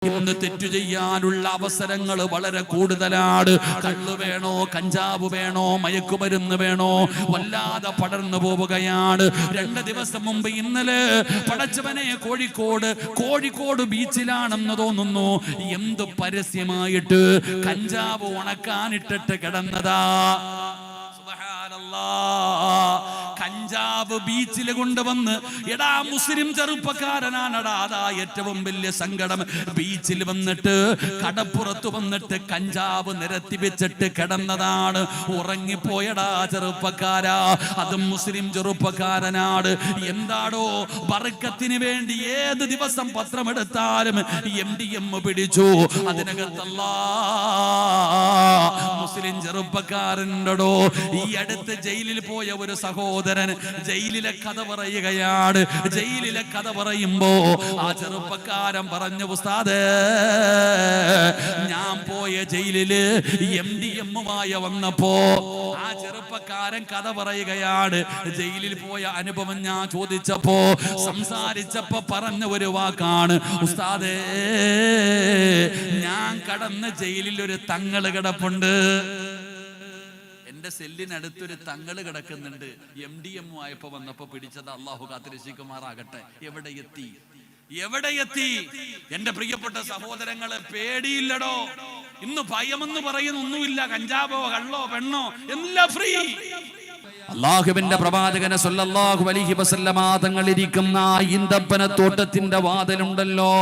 ഇന്ന് തെറ്റു ചെയ്യാനുള്ള അവസരങ്ങൾ വളരെ കൂടുതലാണ്. കള്ള് വേണോ, കഞ്ചാവ് വേണോ, മയക്കുമരുന്ന് വേണോ, വല്ലാതെ പടർന്നു പോവുകയാണ്. 2 ദിവസം മുമ്പ് ഇന്നലെ പടച്ചവനെ കോഴിക്കോട് ബീച്ചിലാണെന്ന് തോന്നുന്നു, എന്ത് പരസ്യമായിട്ട് കഞ്ചാവ് ഉണക്കാനിട്ടിട്ട് കിടന്നതാ. കഞ്ചാവ് ബീച്ചിൽ കൊണ്ടുവന്ന്, എടാ മുസ്ലിം ചെറുപ്പക്കാരനാണടാ, അതാ ഏറ്റവും വലിയ സങ്കടം. ബീച്ചിൽ വന്നിട്ട് കടപ്പുറത്ത് വന്നിട്ട് കഞ്ചാവ് നിരത്തി വെച്ചിട്ട് കിടന്നതാണ്. ഉറങ്ങിപ്പോയടാ ചെറുപ്പക്കാരാ, അതും മുസ്ലിം ചെറുപ്പക്കാരനാണ്. എന്താടോ ബർക്കത്തിന് വേണ്ടി ഏത് ദിവസം പത്രമെടുത്താലും MDM പിടിച്ചു, അതിനകത്തല്ലാ മുസ്ലിം ചെറുപ്പക്കാരനുണ്ടോ. ഈ അടുത്ത് ജയിലിൽ പോയ ഒരു സഹോദരൻ ജയിലിലെ കഥ പറയുകയാണ്. ജയിലിലെ കഥ പറയുമ്പോ ആ ചെറുപ്പക്കാരൻ പറഞ്ഞു, ഉസ്താദേ ഞാൻ പോയ ജയിലില് MDMമായി വന്നപ്പോ ആ ചെറുപ്പക്കാരൻ കഥ പറയുകയാണ്. ജയിലിൽ പോയ അനുഭവം ഞാൻ ചോദിച്ചപ്പോ, സംസാരിച്ചപ്പോ പറഞ്ഞ ഒരു വാക്കാണ്, ഉസ്താദേ ഞാൻ കടന്ന ജയിലിൽ ഒരു തങ്ങള് കിടപ്പുണ്ട്. എന്റെ സെല്ലിനടുത്തൊരു തങ്ങള് കിടക്കുന്നുണ്ട്. MDM ആയപ്പോ വന്നപ്പോ പിടിച്ചത്. അള്ളാഹു കാത്തിരക്ഷിക്കുമാറാകട്ടെ. എവിടെ എത്തി എന്റെ പ്രിയപ്പെട്ട സഹോദരങ്ങളെ? പേടിയില്ലടോ. ഇന്ന് ഭയമെന്ന് പറയുന്ന ഒന്നുമില്ല. കഞ്ചാവോ കള്ളോ പെണ്ണോ എല്ലാം ഫ്രീ. അല്ലാഹുവിന്റെ പ്രവാചകനെ സ്വല്ലല്ലാഹു അലൈഹി വസല്ലമ തങ്ങൾ ഇരിക്കുന്ന ഈന്തപ്പന തോട്ടത്തിന്റെ വാതിലുണ്ടല്ലോ,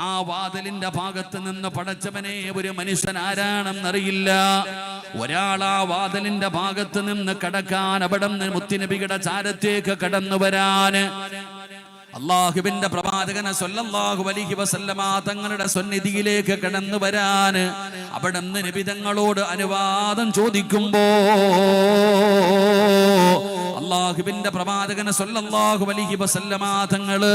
ആ വാതിലിന്റെ ഭാഗത്ത് നിന്ന് പടച്ചവനെ ഒരു മനുഷ്യൻ ആരാണെന്നറിയില്ല. ഒരാൾ ആ വാതിലിന്റെ ഭാഗത്ത് നിന്ന് കടക്കാൻ, അവിടെ നിന്ന് മുത്തുനബിയുടെ ചാരത്തേക്ക് കടന്നു വരാന് അല്ലാഹുവിന്റെ പ്രവാചകനെ സ്വല്ലല്ലാഹു അലൈഹി വസല്ലമ തങ്ങളുടെ സന്നിധിയിലേക്ക് കടന്നു വരാന് അവിടെ നിന്ന് നബി തങ്ങളോട് അനുവാദം ചോദിക്കുമ്പോ അല്ലാഹുവിന്റെ പ്രവാചകനെ സ്വല്ലല്ലാഹു അലൈഹി വസല്ലമ തങ്ങള്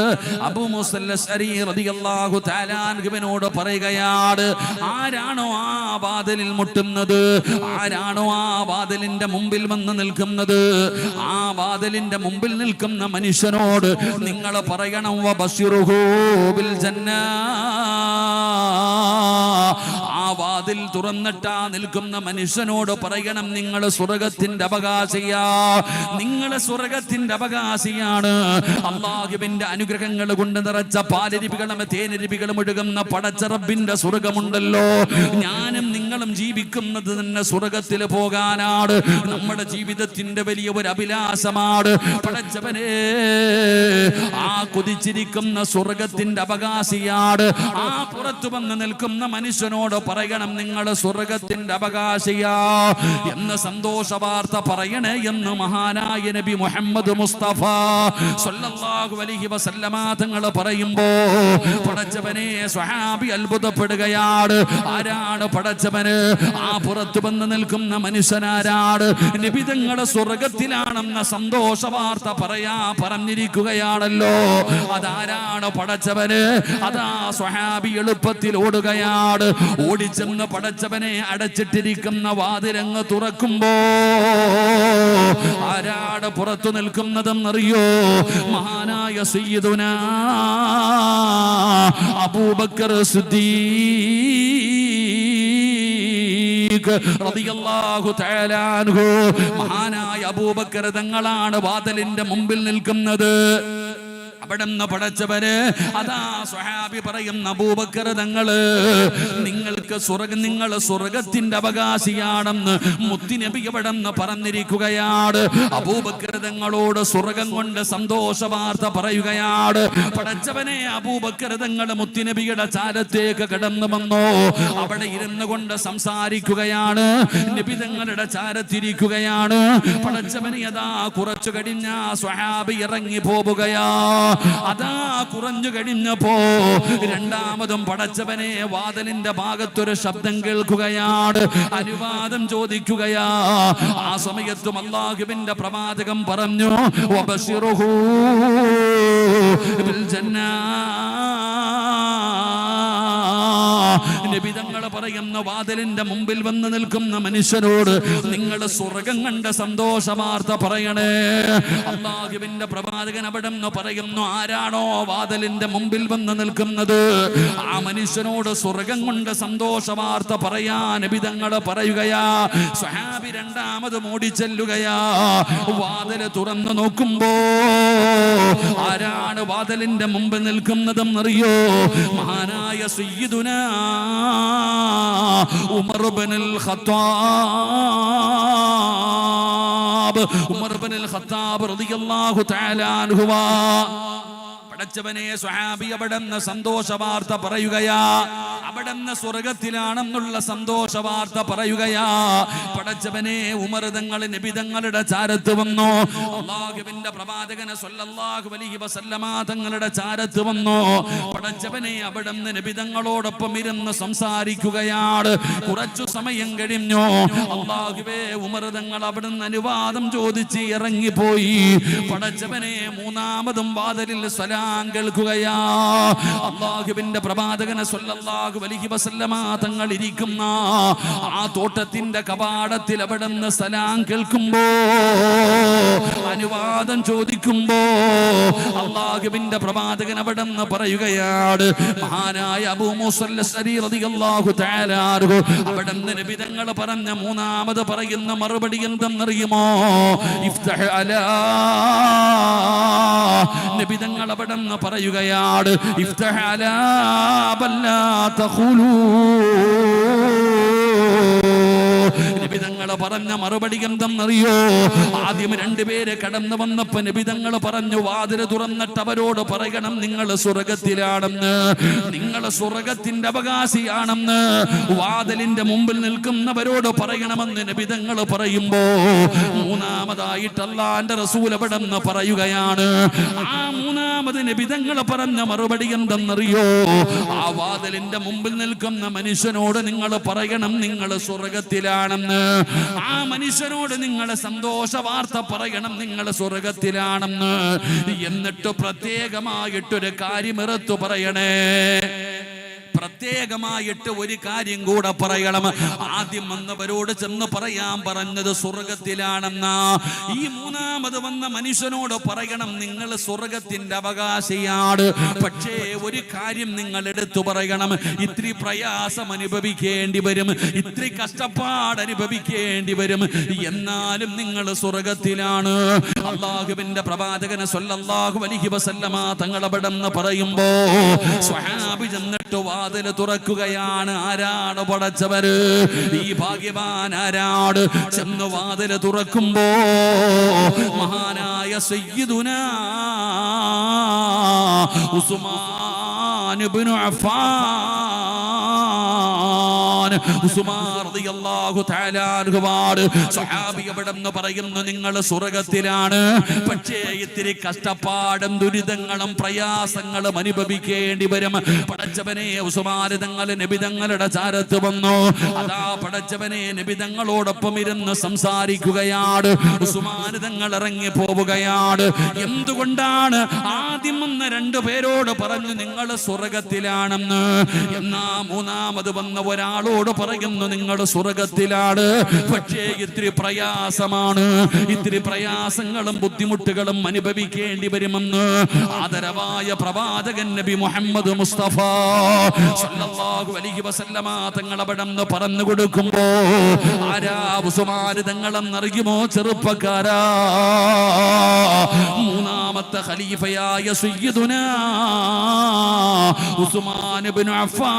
അബൂ മൂസൽ അശ്അരി റളിയല്ലാഹു തആല അൻഹുവിനോട് പറയുകയാണ്, ആരാണോ ആ വാതിലിൽ മുട്ടുന്നത്, ആരാണോ ആ വാതിലിന്റെ മുമ്പിൽ വന്ന് നിൽക്കുന്നത്, ആ വാതിലിന്റെ മുമ്പിൽ നിൽക്കുന്ന മനുഷ്യനോട് നിങ്ങൾ പറയണം, വബശിറുഹു ബിൽ ജന്ന. ആ വാതിൽ തുറന്നിട്ടാ നിൽക്കുന്ന മനുഷ്യനോട് പറയണം, നിങ്ങൾ സ്വർഗത്തിന്റെ അവകാശിയാ, നിങ്ങളെ സ്വർഗത്തിന്റെ അവകാശിയാണ്. അല്ലാഹുവിന്റെ അനുഗ്രഹങ്ങൾ കൊണ്ട് നിറച്ച പാലരുവികളും തേനരുവികളും ഒഴുകുന്ന പടച്ച റബ്ബിന്റെ സ്വർഗമുണ്ടല്ലോ, ഞാനും നിങ്ങളും ജീവിക്കുന്നത് തന്നെ സ്വർഗത്തിൽ പോകാനാണ്. നമ്മുടെ ജീവിതത്തിന്റെ വലിയ ഒരു അഭിലാഷമാണ്. പടച്ചവനെ, ആ കൊതിച്ചിരിക്കുന്ന സ്വർഗത്തിന്റെ അവകാശിയാണ്. ആ പുറത്തു വന്ന് നിൽക്കുന്ന മനുഷ്യനോട് പറയണം, നിങ്ങൾ സ്വർഗത്തിന്റെ അവകാശിയാ എന്ന സന്തോഷ വാർത്ത പറയണേ എന്ന് മഹാനായ നബി മുഹമ്മദ് മുസ്തഫ സ്വല്ലല്ലാഹു അലൈഹി വസല്ലമ തങ്ങൾ പറയുമ്പോ പടച്ചവനെ സ്വഹാബി അത്ഭുതപ്പെടുകയാണ്. ആരാണ് പടച്ചവന്? ആ പുറത്തു വന്ന് നിൽക്കുന്ന മനുഷ്യനാരാണ്? നബി തങ്ങളെ സ്വർഗത്തിലാണെന്ന സന്തോഷ വാർത്ത പറഞ്ഞിരിക്കുകയാണല്ലോ. അതാരാണ് പടച്ചവന്? അതാ സ്വഹാബി എളുപ്പത്തിൽ ഓടുകയാണ്. ഓടിച്ചെന്ന് പടച്ചവനെ അടച്ചിട്ടിരിക്കുന്ന വാതിലങ്ങ് തുറക്കുമ്പോ ആരാണ് പുറത്തു നിൽക്കുന്നതെന്നറിയോ? മഹാനായ സയ്യിദുനാ അബൂബക്കർ സിദ്ദീഖ് റളിയല്ലാഹു തആല അൻഹു. മഹാനായ അബൂബക്കർ തങ്ങളാണ് വാതിലിന്റെ മുമ്പിൽ നിൽക്കുന്നത്. അവിടെ നിന്ന് പടച്ചവര് അതാ സ്വഹാബി പറയുന്ന, അബൂബക്കർ തങ്ങള് നിങ്ങൾക്ക് നിങ്ങൾ സ്വർഗത്തിന്റെ അവകാശിയാണെന്ന് മുത്തുനബി അവിടെ നിന്ന് പറഞ്ഞിരിക്കുകയാണ്. അബൂബക്കർ തങ്ങളോട് സ്വർഗം കൊണ്ട് സന്തോഷ വാർത്ത പറയുകയാണ്. പടച്ചവനെ, അബൂബക്കർ തങ്ങൾ മുത്തുനബിയുടെ ചാരത്തേക്ക് കടന്നു വന്നോ, അവിടെ ഇരുന്നു കൊണ്ട് സംസാരിക്കുകയാണ്. നബി തങ്ങളുടെ ചാരത്തിരിക്കുകയാണ്. പടച്ചവനെ, അതാ കുറച്ചു കഴിഞ്ഞ സ്വഹാബി ഇറങ്ങി പോവുകയാ. അതാ കുറഞ്ഞു കഴിഞ്ഞപ്പോ രണ്ടാമതും പടച്ചവനെ വാതിലിന്റെ ഭാഗത്തൊരു ശബ്ദം കേൾക്കുകയാണ്. അനുവാദം ചോദിക്കുകയാ. ആ സമയത്തും അല്ലാഹുവിന്റെ പ്രവാചകൻ പറഞ്ഞു, വബശിറുഹു ബിൽ ജന്ന. നബി തങ്ങൾ പറയുന്ന വാതിലിന്റെ മുമ്പിൽ വന്ന് നിൽക്കുന്ന മനുഷ്യനോട് നിങ്ങൾ സ്വർഗം കണ്ട സന്തോഷ വാർത്ത പറയണേ. അല്ലാഹുവിന്റെ പ്രവാചകൻ അവിടെ നിന്ന് പറയുന്നു, ആരാണോ വാതിലിന്റെ മുമ്പിൽ വന്ന് നിൽക്കുന്നത് ആ മനുഷ്യനോട് സ്വർഗം കൊണ്ട് സന്തോഷ വാർത്ത പറയാ നബി തങ്ങൾ പറയുകയാ. സ്വഹാബി രണ്ടാമത് ഓടിച്ചെല്ലുകയാ. വാതില് തുറന്നു നോക്കുമ്പോ ആരാണ് വാതിലിന്റെ മുമ്പ് നിൽക്കുന്നതെന്നറിയോ? മഹാനായ സയ്യിദുനാ ഉമർ ഇബ്നുൽ ഖത്താബ്. ഉമർ ഇബ്നുൽ ഖത്താബ് റളിയല്ലാഹു തആല അൻഹു. പടച്ചവനെ, സ്വഹാബി അവിടെന്ന് സന്തോഷ വാർത്ത പറയുകയാ. അവിടെന്ന് സ്വർഗത്തിലാണെന്നുള്ള സന്തോഷ വാർത്ത പറയുകയാ. പടച്ചവനെ, ഉമർ തങ്ങൾ നബി തങ്ങളുടെ ചാരത്ത് വന്നു. അല്ലാഹുവിന്റെ പ്രവാചകനെ സ്വല്ലല്ലാഹു അലൈഹി വസല്ലമ തങ്ങളുടെ ചാരത്ത് വന്നു. പടച്ചവനെ, അവിടെന്ന് നബി തങ്ങളോടൊപ്പം ഇരുന്ന് സംസാരിക്കുകയാണ്. കുറച്ചു സമയം കഴിഞ്ഞു. അല്ലാഹുവേ, ഉമർ തങ്ങൾ അവിടുന്ന് അനുവാദം ചോദിച്ച് ഇറങ്ങിപ്പോയി. പടച്ചവനെ, മൂന്നാമതും വാതിലിൽ സലാം കേൾക്കുകയാ. അല്ലാഹുവിന്റെ പ്രവാചകനെ സ്വല്ലല്ലാഹു അലൈഹി വസല്ലമ തങ്ങൾ ഇരിക്കുന്ന ആ തോട്ടത്തിന്റെ കവാടത്തിൽ അവിടുന്ന് സലാം കേൾക്കുമ്പോ, അനുവാദം ചോദിക്കുമ്പോ അല്ലാഹുവിന്റെ പ്രവാചകൻ അവിടുന്ന് പറയുകയാണ്. മഹാനായ അബൂ മൂസൽ അശ്അരി റളിയല്ലാഹു തആല അൻഹു അവിടുന്ന് നബി തങ്ങൾ പറഞ്ഞ മൂന്നാമത് പറയുന്ന മറുപടി എന്തെന്നറിയുമോ? ഇഫ്തഹ് അലാ. നബി തങ്ങൾ അവിടുന്ന് പറയുകയാണ്, ഇഫ്തഹ് അലാ ബല്ലാ തഖൂലൂ. നബി തങ്ങൾ പറഞ്ഞ മറുപടി എന്തെന്നറിയോ? ആദ്യം രണ്ടുപേര് കടന്നു വന്നപ്പോ നബി തങ്ങൾ പറഞ്ഞു, വാതില് തുറന്നിട്ട് അവരോട് പറയണം നിങ്ങൾ സ്വർഗത്തിലാണെന്ന്, നിങ്ങൾ സ്വർഗത്തിന്റെ അവകാശിയാണെന്ന് വാതിലിന്റെ മുമ്പിൽ നിൽക്കുന്നവരോട് പറയണമെന്ന് നബി തങ്ങൾ പറയുമ്പോ, മൂന്നാമതായിട്ട് അല്ലാഹുവിന്റെ റസൂൽ അവിടെ നിന്ന് പറയുകയാണ്. ആ മൂന്നാമത് നബി തങ്ങൾ പറഞ്ഞ മറുപടി എന്തെന്നറിയോ? ആ വാതിലിന്റെ മുമ്പിൽ നിൽക്കുന്ന മനുഷ്യനോട് നിങ്ങൾ പറയണം നിങ്ങൾ സ്വർഗത്തിലാണെന്ന്. ആ മനുഷ്യനോട് നിങ്ങൾ സന്തോഷ വാർത്ത പറയണം നിങ്ങൾ സ്വർഗത്തിലാണെന്ന്. എന്നിട്ട് പ്രത്യേകമായിട്ടൊരു കാര്യം എടുത്തു പറയണേ. പ്രത്യേകമായിട്ട് ഒരു കാര്യം കൂടെ പറയണം. ആദ്യം വന്നവരോട് ചെന്ന് പറയാൻ പറഞ്ഞത് സ്വർഗത്തിലാണെന്ന. ഈ മൂന്നാമത് വന്ന മനുഷ്യനോട് പറയണം നിങ്ങൾ സ്വർഗത്തിന്റെ അവകാശിയാണ്. പക്ഷേ ഒരു കാര്യം നിങ്ങൾ എടുത്തു പറയണം, ഇത്തിരി പ്രയാസം അനുഭവിക്കേണ്ടി വരും, ഇത്തിരി കഷ്ടപ്പാട് അനുഭവിക്കേണ്ടി വരും, എന്നാലും നിങ്ങൾ സ്വർഗത്തിലാണ്. അല്ലാഹുവിന്റെ പ്രവാചകനെ സ്വല്ലല്ലാഹു അലൈഹി വസല്ലമ തങ്ങൾ അവിടെ നിന്ന് പറയുമ്പോ സ്വഹാബി ചെന്നിട്ട് വാതിൽ തുറക്കുകയാണ്. ആരാണ് പടച്ചവര്? ഈ ഭാഗ്യവാൻ ആരാണ്? ചെന്ന് വാതിൽ തുറക്കുമ്പോ മഹാനായ സയ്യിദുനാ ഉസ്മാൻ ഇബ്നു അഫ്ഫാൻ, ഉസ്മാൻ റളിയല്ലാഹു തആല അൻഹു സ്വഹാബി അവിടെ നിന്ന് പറയുന്നു നിങ്ങൾ സ്വർഗത്തിലാണ്, പക്ഷേ ഇത്തിരി കഷ്ടപ്പാടും ദുരിതങ്ങളും പ്രയാസങ്ങളും അനുഭവിക്കേണ്ടി വരും. പടച്ചവനെ, ഉസ്മാൻ തങ്ങൾ നബി തങ്ങളുടെ ചാരത്ത് വന്നു. അതാ പടച്ചവനെ നബി തങ്ങളോടൊപ്പം ഇരുന്ന് സംസാരിക്കുകയാണ്. ഉസ്മാൻ തങ്ങൾ ഇറങ്ങി പോവുകയാണ്. എന്തുകൊണ്ടാണ്? ആദ്യം വന്ന രണ്ടുപേരോട് പറഞ്ഞു നിങ്ങൾ സ്വർഗത്തിലാണെന്ന്. എന്നാ മൂന്നാമത് വന്ന ഒരാളോട് പറയുന്നു നിങ്ങൾ സ്വർഗത്തിലാണ്, പക്ഷേ ഇത്തിരി പ്രയാസമാണ്, ഇത്തിരി പ്രയാസങ്ങളും ബുദ്ധിമുട്ടുകളും അനുഭവിക്കേണ്ടി വരുമെന്ന് ആദരവായ പ്രവാചകൻ നബി മുഹമ്മദ് മുസ്തഫ സല്ലല്ലാഹു അലൈഹി വസല്ലമ തങ്ങൾ അവിടെ നിന്ന് പറഞ്ഞു കൊടുക്കുമ്പോ ആരാ ഉസ്മാൻ തങ്ങളെന്നറിയുമോ? ചെറുപ്പക്കാരാ, മൂന്നാമത്തെ ഖലീഫയായ സയ്യിദുനാ ഉസ്മാൻ ഇബ്നു അഫ്ഫാൻ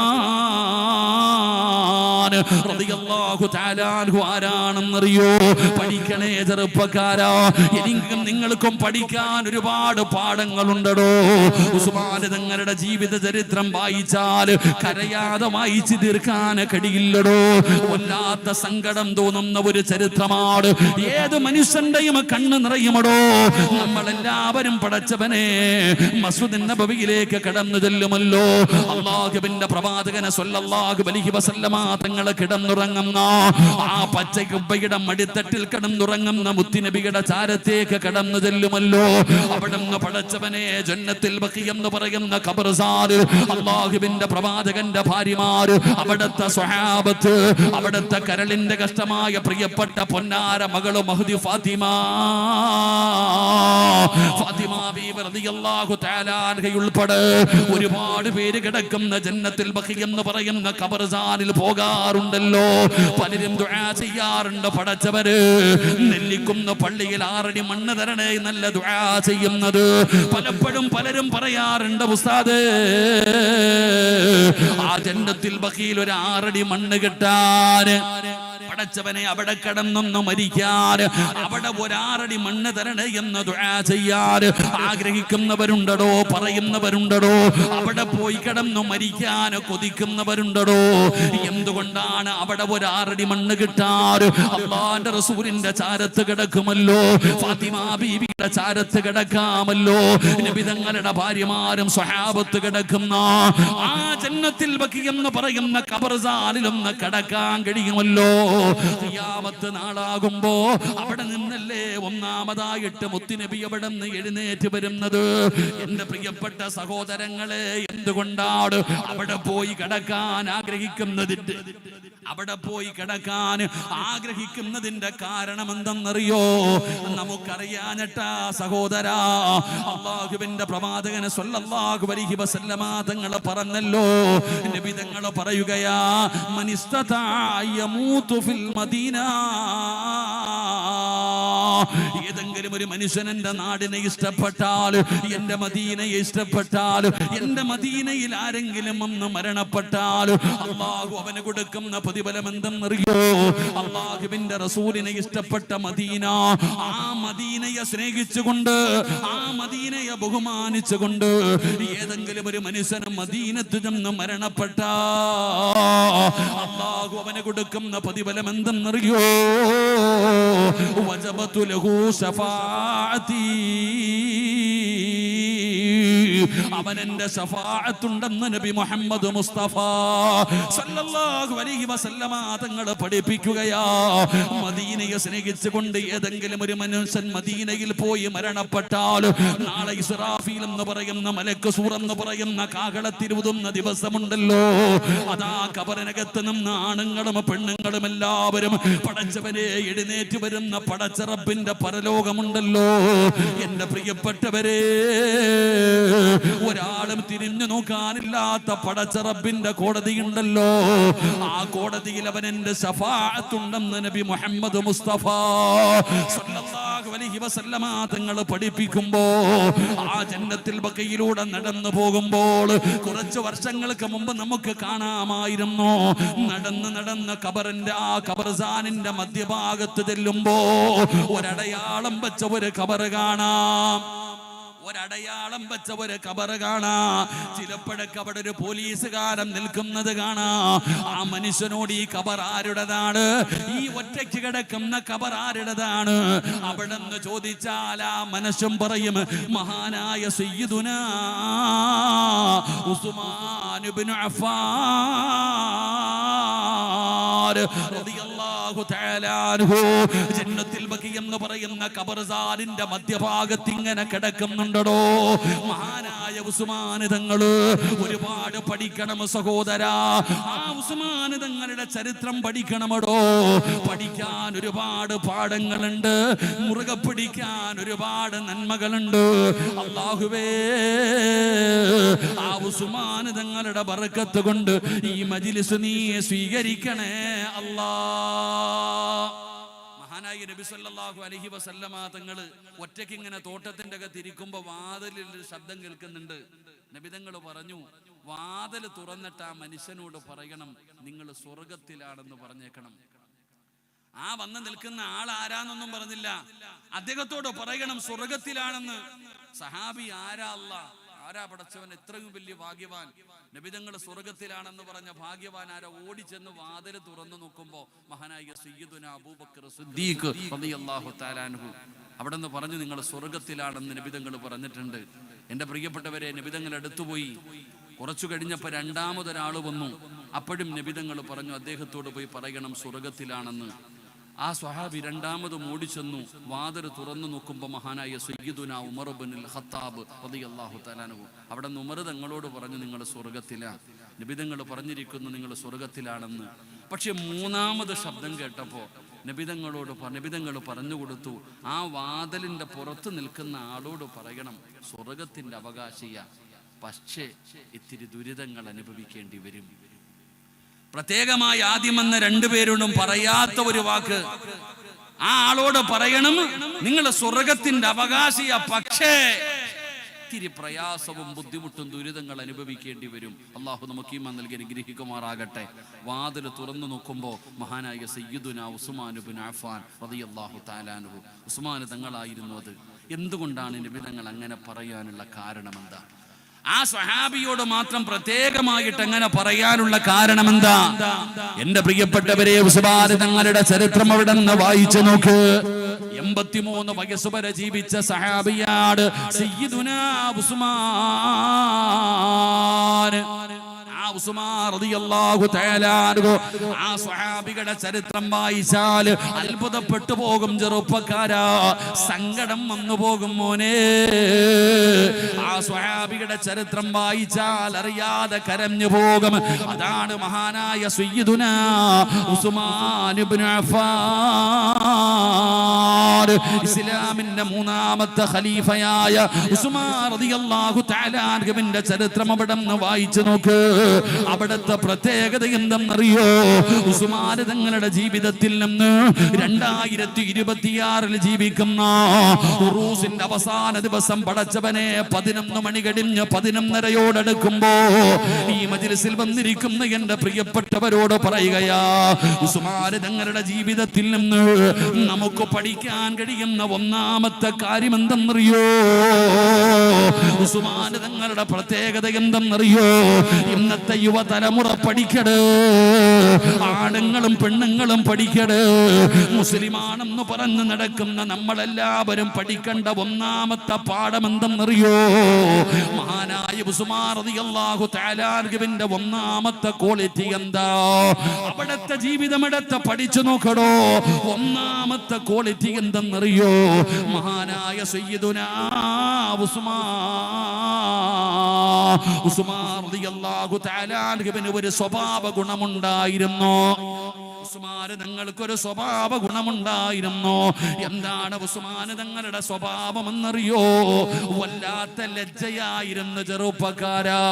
റളിയല്ലാഹു തആല അൻഹു ആരാണെന്നറിയോ? പഠിക്കണേ ചെറുപ്പക്കാരാ, എനിക്കും നിങ്ങൾക്കും പഠിക്കാൻ ഒരുപാട് പാഠങ്ങളുണ്ടോ. ഉസ്മാൻ തങ്ങളുടെ ജീവിത ചരിത്രം വായിച്ചാൽ കരയാതെ വായിച്ചു തീർക്കാൻ കഴിയില്ലടോ. വല്ലാത്ത സങ്കടം തോന്നുന്ന ഒരു ചരിത്രമാണ്. ഏത് മനുഷ്യന്റെയും കണ്ണ് നിറയുമടോ. നമ്മളെല്ലാവരും എല്ലാവരും പടച്ചവനെ മസ്ജിദ് നബവിയിലേക്ക് കടന്നു ചെല്ലുമല്ലോ. അല്ലാഹുവിന്റെ പ്രവാചകനെ സ്വല്ലല്ലാഹു അലൈഹി വസല്ലമ തങ്ങൾ കിടന്നുറങ്ങുന്ന ആ പച്ച കുബ്ബയുടെ മടിത്തട്ടിൽ കിടന്നുറങ്ങുന്ന മുത്തുനബിയുടെ ചാരത്തേക്ക് കടന്നു ചെല്ലുമല്ലോ. അവിടുന്ന് പടച്ചവനെ ജന്നത്തിൽ ബഖി എന്ന് പറയുന്ന ഖബർസ്ഥാനിൽ അല്ലാഹുവിന്റെ പ്രവാചകന്റെ ഭാര്യമാര്, അവിടുത്തെ സ്വഹാബത്ത്, അവിടുത്തെ കരളിന്റെ കഷ്ടമായ പ്രിയപ്പെട്ട പൊന്നാര മകള് മഹ്ദി ഫാത്തിമ ബീവി റളിയല്ലാഹു തആല അൻഹ ഉൾപ്പെടെ ഒരുപാട് പേര് കിടക്കുന്ന ജന്നത്തുൽ ബഖി എന്ന് പറയുന്ന ഖബർസ്ഥാനിൽ പോകാറുണ്ടല്ലോ. പലരും ദുആ ചെയ്യാറുണ്ട്, പടച്ചവര് നെല്ലിക്കുന്ന പള്ളിയിൽ 6 അടി മണ്ണ് തരണേ നല്ല ദുആ ചെയ്യുന്നത്. പലപ്പോഴും പലരും പറയാറുണ്ട്, ഉസ്താദേ ആ ജന്നത്തുൽ ബഖിയിൽ ഒരു 6 അടി മണ്ണ് കിട്ടാൻ പടച്ചവനെ അവിടെ കിടന്നൊന്ന് മരിക്കാൻ, അവിടെ 1 അടി മണ്ണ് തരണേ എന്ന് ദുആ ചെയ്യാൻ ആഗ്രഹിക്കുന്നവരുണ്ടോ, പറയുന്നവരുണ്ടോ? അവിടെ പോയി കിടന്നു മരിക്കാൻ കൊതിക്കുന്നവരുണ്ടോ? എന്തുകൊണ്ടാണ് അവിടെ 1 അടി മണ്ണ് കിട്ടാൻ? അല്ലാഹുവിന്റെ റസൂലിന്റെ ചാരത്ത് കിടക്കുമല്ലോ, ഫാത്തിമ ബീവിയുടെ ചാരത്ത് കിടക്കാമല്ലോ, നബി തങ്ങളുടെ ഭാര്യമാരും സ്വഹാബത്ത് കിടക്കുന്ന ആ ജന്നത്തുൽ ബഖി എന്ന് പറയുന്ന ഖബർസ്ഥാനിലൊന്ന് കിടക്കാൻ കഴിയുമല്ലോ. ഖിയാമത്ത് നാളാകുമ്പോ അവിടെ നിന്നല്ലേ ഒന്നാമതായിട്ട് മുത്തുനബി അവിടെ നിന്ന് എഴുന്നേറ്റ് വരുന്നത്. എന്റെ പ്രിയപ്പെട്ട സഹോദരങ്ങളെ, എന്തുകൊണ്ടാണ് അവിടെ പോയി കിടക്കാൻ ആഗ്രഹിക്കുന്നതിന്റെ കാരണം എന്തെന്നറിയോ? നമുക്കറിയാഞ്ഞിട്ടാ സഹോദരാ. അല്ലാഹുവിന്റെ പ്രവാചകൻ സ്വല്ലല്ലാഹു അലൈഹി വസല്ലമ തങ്ങൾ പറഞ്ഞല്ലോ, നബി തങ്ങൾ പറയുകയാ, മനിസ്തതഅ യമൂതു ഫിൽ മദീന. ഏതെങ്കിലും ഒരു മനുഷ്യൻ എന്റെ നാടിനെ ഇഷ്ടപ്പെട്ടാൽ, എന്റെ മദീനയെ ഇഷ്ടപ്പെട്ടാൽ, എന്റെ മദീനയിൽ ആരെങ്കിലും ഒന്ന് മരണപ്പെട്ടാൽ അല്ലാഹു അവന് കൊടുക്കുന്ന പ്രതിഫലം എന്തെന്നറിയോ? അല്ലാഹുവിന്റെ റസൂലിനെ ഇഷ്ടപ്പെട്ട മദീന, ആ മദീനയെ സ്നേഹിച്ചുകൊണ്ട്, ആ മദീനയെ ബഹുമാനിച്ചുകൊണ്ട് ഏതെങ്കിലും ഒരു മനുഷ്യന് മദീനത്ത് ചെന്ന് മരണപ്പെട്ട അല്ലാഹു അവന് കൊടുക്കുന്ന പ്രതിഫലം എന്തെന്നറിയോ? വജബതു ലഹു ശഫാഅതി, അവൻ എന്റെ ശഫാഅത്തുണ്ടെന്ന് നബി മുഹമ്മദ് മുസ്തഫ സല്ലല്ലാഹു അലൈഹി വസല്ലമ തങ്ങൾ പഠിപ്പിക്കുകയാ. മദീനയെ സ്നേഹിച്ചുകൊണ്ട് ഏതെങ്കിലും ഒരു മനുഷ്യൻ മദീനയിൽ പോയി മരണപ്പെട്ടാൽ നാളെ ഇസ്രാഫീൽ എന്ന് പറയുന്ന മലക്ക് സൂർ എന്ന് പറയുന്ന കാഹളത്തിരുതുന്ന ദിവസമുണ്ടല്ലോ. അതാ ഖബറിനകത്ത് നിന്ന് ആണുങ്ങളും പെണ്ണുങ്ങളും എല്ലാവരും പടച്ചവനെ എഴുന്നേറ്റ് വരുന്ന പടച്ച റബ്ബിന്റെ പരലോകമുണ്ടല്ലോ. എന്റെ പ്രിയപ്പെട്ടവരെ, ഒരാളും തിരിഞ്ഞു നോക്കാനില്ലാത്ത പടച്ച റബ്ബിന്റെ കോടതിയുണ്ടല്ലോ. ആ കോടതിയിൽ അവൻ എന്റെ ശഫാഅത്തുണ്ടെന്ന് നബി മുഹമ്മദ് മുസ്തഫ സല്ലല്ലാഹു അലൈഹി വസല്ലമ തങ്ങൾ പഠിപ്പിക്കുമ്പോ, ആ ജന്നത്തുൽ ബഖിയിലൂടെ നടന്നു പോകുമ്പോൾ കുറച്ച് വർഷങ്ങൾക്ക് മുമ്പ് നമുക്ക് കാണാമായിരുന്നു, നടന്ന് ഖബറിന്റെ ആ ഖബർസ്ഥാനിന്റെ മധ്യഭാഗത്ത് ചെല്ലുമ്പോ ഒരടയാളം വെച്ച ഒരു ഖബർ കാണാം. ചിലപ്പോഴൊക്കെ അവിടെ ഒരു പോലീസുകാരൻ നിൽക്കുന്നത് കാണാം. ആ മനുഷ്യനോട് ഈ ഖബർ ആരുടേതാണ്, ഈ ഒറ്റയ്ക്ക് കിടക്കുന്ന ഖബർ ആരുടേതാണ് അവിടെ നിന്ന് ചോദിച്ചാൽ ആ മനുഷ്യൻ പറയും, മഹാനായ സയ്യിദുനാ ഉസ്മാൻ ഇബ്നു അഫ്ഫാൻ റളിയല്ലാഹു തആല അൻഹു ജന്നത്തുൽ ബഖി എന്ന് പറയുന്ന ഖബർസ്ഥാനിന്റെ മധ്യഭാഗത്ത് ഇങ്ങനെ കിടക്കുന്നുണ്ടോ. മഹാനായ ഉസ്മാൻ തങ്ങള് ഒരുപാട് പഠിക്കണം സഹോദരാ. ആ ഉസ്മാൻ തങ്ങളുടെ ചരിത്രം പഠിക്കണമടോ. പഠിക്കാൻ ഒരുപാട് പാഠങ്ങളുണ്ട്, മുറുകെ പിടിക്കാൻ ഒരുപാട് നന്മകളുണ്ട്. അല്ലാഹുവേ, ആ ഉസ്മാൻ തങ്ങളുടെ ബറക്കത്ത് കൊണ്ട് ഈ മജ്ലിസ് നീ സ്വീകരിക്കണേ അല്ലാ. മഹാനായ നബി സല്ലല്ലാഹു അലൈഹി വസല്ലമ തങ്ങൾ ഒറ്റയ്ക്ക് ഇങ്ങനെ തോട്ടത്തിന്റെ അകത്ത് ഇരിക്കുമ്പോ വാതിലിൽ ഒരു ശബ്ദം കേൾക്കുന്നുണ്ട്. നബി തങ്ങൾ പറഞ്ഞു, വാതിൽ തുറന്നിട്ട് ആ മനുഷ്യനോട് പറയണം, നിങ്ങൾ സ്വർഗത്തിലാണെന്ന് പറഞ്ഞേക്കണം. ആ വന്ന് നിൽക്കുന്ന ആൾ ആരാന്നൊന്നും പറഞ്ഞില്ല, അദ്ദേഹത്തോട് പറയണം സ്വർഗത്തിലാണെന്ന്. സഹാബി ആരാ അല്ലാഹ്, ആരാ പടച്ചവൻ, എത്രയും വലിയ ഭാഗ്യവാൻ, നബിതങ്ങൾ സ്വർഗത്തിലാണെന്ന് പറഞ്ഞ ഭാഗ്യവാൻ ആരാ? ഓടിച്ചെന്ന് വാതിൽ തുറന്നു നോക്കുമ്പോ മഹാനായ സയ്യിദുനാ അബൂബക്കർ സിദ്ദീഖ് റളിയല്ലാഹു തആല അൻഹു അവിടെ നിന്ന് പറഞ്ഞു, നിങ്ങൾ സ്വർഗത്തിലാണെന്ന് നബിതങ്ങൾ പറഞ്ഞിട്ടുണ്ട്. എൻ്റെ പ്രിയപ്പെട്ടവരെ, നബിതങ്ങൾ അടുത്തുപോയി. കുറച്ചു കഴിഞ്ഞപ്പോൾ രണ്ടാമതൊരാൾ വന്നു. അപ്പോഴും നബിതങ്ങൾ പറഞ്ഞു, അദ്ദേഹത്തോട് പോയി പറയണം സ്വർഗത്തിലാണെന്ന്. ആ സ്വഹാബി രണ്ടാമത് ഓടിച്ചെന്നു. വാതിൽ തുറന്നു നോക്കുമ്പോൾ മഹാനായ സയ്യിദുനാ ഉമർ ഇബ്നുൽ ഖത്താബ് റളിയല്ലാഹു തആല അൻഹു. അവിടെ നിന്ന് ഉമർ തങ്ങളോട് പറഞ്ഞു, നിങ്ങൾ സ്വർഗത്തിലാണ്. നബിതങ്ങൾ പറഞ്ഞിരിക്കുന്നു നിങ്ങൾ സ്വർഗത്തിലാണെന്ന്. പക്ഷെ മൂന്നാമത് ശബ്ദം കേട്ടപ്പോൾ നബിതങ്ങൾ പറഞ്ഞു കൊടുത്തു, ആ വാതിലിന്റെ പുറത്ത് നിൽക്കുന്ന ആളോട് പറയണം സ്വർഗത്തിന്റെ അവകാശിയ, പക്ഷേ ഇത്തിരി ദുരിതങ്ങൾ അനുഭവിക്കേണ്ടി വരും. പ്രത്യേകമായി ആദ്യമെന്ന രണ്ടുപേരോടും പറയാത്ത ഒരു വാക്ക് ആ ആളോട് പറയണം, നിങ്ങൾ സ്വർഗത്തിന്റെ അവകാശിയ, പക്ഷേ ഇത്തിരി പ്രയാസവും ബുദ്ധിമുട്ടും ദുരിതങ്ങൾ അനുഭവിക്കേണ്ടി വരും. അള്ളാഹു നമുക്ക് ഈമാൻ നൽകി അനുഗ്രഹിക്കുമാറാകട്ടെ. വാതിൽ തുറന്നു നോക്കുമ്പോൾ മഹാനായ സയ്യിദുനാ ഉസ്മാൻ ഇബ്നു അഫ്ഫാൻ റളിയല്ലാഹു തആല അൻഹു, ഉസ്മാൻ തങ്ങളായിരുന്നു അത്. എന്തുകൊണ്ടാണ് നബി തങ്ങൾ അങ്ങനെ പറയാനുള്ള കാരണം എന്താ? ആ സ്വഹാബിയോട് മാത്രം പ്രത്യേകമായിട്ട് അങ്ങനെ പറയാനുള്ള കാരണം എന്താ? എന്റെ പ്രിയപ്പെട്ടവരെ, ഉസ്മാൻ തങ്ങളുടെ ചരിത്രം അവിടെ നിന്ന് വായിച്ചു നോക്ക്. 83 വയസ്സ് വരെ ജീവിച്ച സഹാബിയാണ് സയ്യിദുനാ ഉസ്മാൻ. ഉസ്മാൻ റളിയല്ലാഹു തആല അൻഹു. ആ സ്വഹാബികളുടെ ചരിത്രം വായിച്ചാൽ അത്ഭുതപ്പെട്ടു പോകും ചെറുപ്പക്കാരാ, സങ്കടം വന്നു പോകും മോനെ. ആ സ്വഹാബികളുടെ ചരിത്രം വായിച്ചാൽ അറിയാതെ കരഞ്ഞു പോകും. അതാണ് മഹാനായ സയ്യിദുനാ ഉസ്മാൻ ഇബ്നു അഫ്ഫാൻ. ഇസ്ലാമിന്റെ മൂന്നാമത്തെ ഖലീഫയായ ഉസ്മാൻ റളിയല്ലാഹു തആല അൻഹുവിന്റെ ചരിത്രം അവിടെ നിന്ന് വായിച്ചു നോക്ക്. അവിടുത്തെ പ്രത്യേകത എന്തെന്നറിയോ? ഉസ്മാൻ തങ്ങളുടെ ജീവിതത്തിൽ നിന്ന് 2026 ജീവിക്കുന്ന ഉറൂസിന്റെ അവസാന ദിവസം പടച്ചവനെ 11 മണി കഴിഞ്ഞ് 11:30 ഈ മജ്‌ലിസിൽ വന്നിരിക്കുന്ന എന്റെ പ്രിയപ്പെട്ടവരോട് പറയുകയാ, ഉസ്മാൻ തങ്ങളുടെ ജീവിതത്തിൽ നിന്ന് നമുക്ക് പഠിക്കാൻ കഴിയുന്ന ഒന്നാമത്തെ കാര്യം എന്തെന്നറിയോ? ഉസ്മാൻ തങ്ങളുടെ പ്രത്യേകത എന്തെന്നറിയോ? ഇന്നത്തെ യുവതലമുറ പഠിക്കട്, ആണുങ്ങളും പെണ്ണുങ്ങളും പഠിക്കട്. മുസ്ലിമാണെന്ന് പറഞ്ഞ് നടക്കുന്ന നമ്മളെല്ലാവരും പഠിക്കേണ്ട ഒന്നാമത്തെ പാഠം എന്തെന്നറിയോ? മഹാനായ ഉസ്മാൻ റളിയല്ലാഹു തആല അൻഹുവിന്റെ ഒന്നാമത്തെ ക്വാളിറ്റി എന്താ? അവിടുത്തെ ജീവിതം എടുത്ത് പഠിച്ചു നോക്കടോ. ഒന്നാമത്തെ ക്വാളിറ്റി എന്തെന്നറിയോ? മഹാനായ സയ്യിദുനാ ഉസ്മാൻ റളിയല്ലാഹു തആല അൻഹുവിന് ഒരു സ്വഭാവ ഗുണമുണ്ടായിരുന്നു. ഉസ്മാൻ തങ്ങൾക്കൊരു സ്വഭാവ ഗുണമുണ്ടായിരുന്നു. എന്താണ് ഉസ്മാൻ തങ്ങളുടെ സ്വഭാവം എന്നറിയോ? വല്ലാത്ത ലജ്ജയായിരുന്നു ചെറുപ്പക്കാരാ.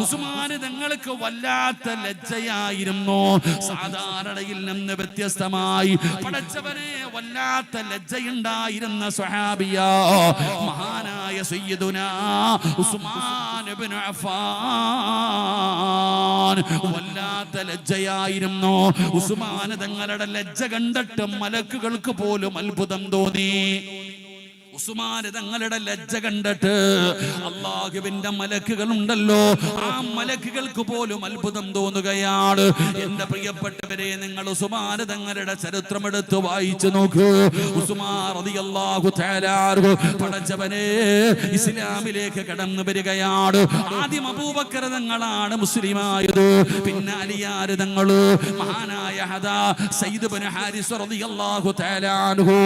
ഉസ്മാൻ തങ്ങൾക്ക് വല്ലാത്ത ലജ്ജയായിരുന്നു. സാധാരണയിൽ നിന്ന് വ്യത്യസ്തമായി പടച്ചവനെ വല്ലാത്ത ലജ്ജയുണ്ടായിരുന്ന സ്വഹാബിയ മഹാനായ സയ്യിദുനാ ഉസ്മാൻ ഇബ്നു അഫ്ഫാൻ. വല്ലാത്ത ലജ്ജയായിരുന്നു. ഉസ്മാൻ തങ്ങളുടെ ലജ്ജ കണ്ടിട്ട് മലക്കുകൾക്ക് പോലും അത്ഭുതം തോന്നി. ഉസ്മാൻ തങ്ങളുടെ ലജ്ജ കണ്ടിട്ട് അല്ലാഹുവിന്റെ മലക്കുകൾ ഉണ്ടല്ലോ, ആ മലക്കുകൾക്ക് പോലും അത്ഭുതം തോന്നുകയാണ്. എന്റെ പ്രിയപ്പെട്ടവരെ, നിങ്ങൾ ഉസ്മാൻ തങ്ങളുടെ ചരിത്രം എടുത്ത് വായിച്ചു നോക്കൂ. ഉസ്മാൻ റളിയല്ലാഹു തആല അൻഹു പടച്ചവനെ ഇസ്ലാമിലേക്ക് കടന്നു വരികയാണ്. ആദ്യം അബൂബക്കർ തങ്ങളാണ് മുസ്ലിമായത്, പിന്നെ അലിയാർ തങ്ങള്, മഹാനായ ഹദാ സയ്യിദ് ഇബ്നു ഹാരിസ് റളിയല്ലാഹു തആല അൻഹു,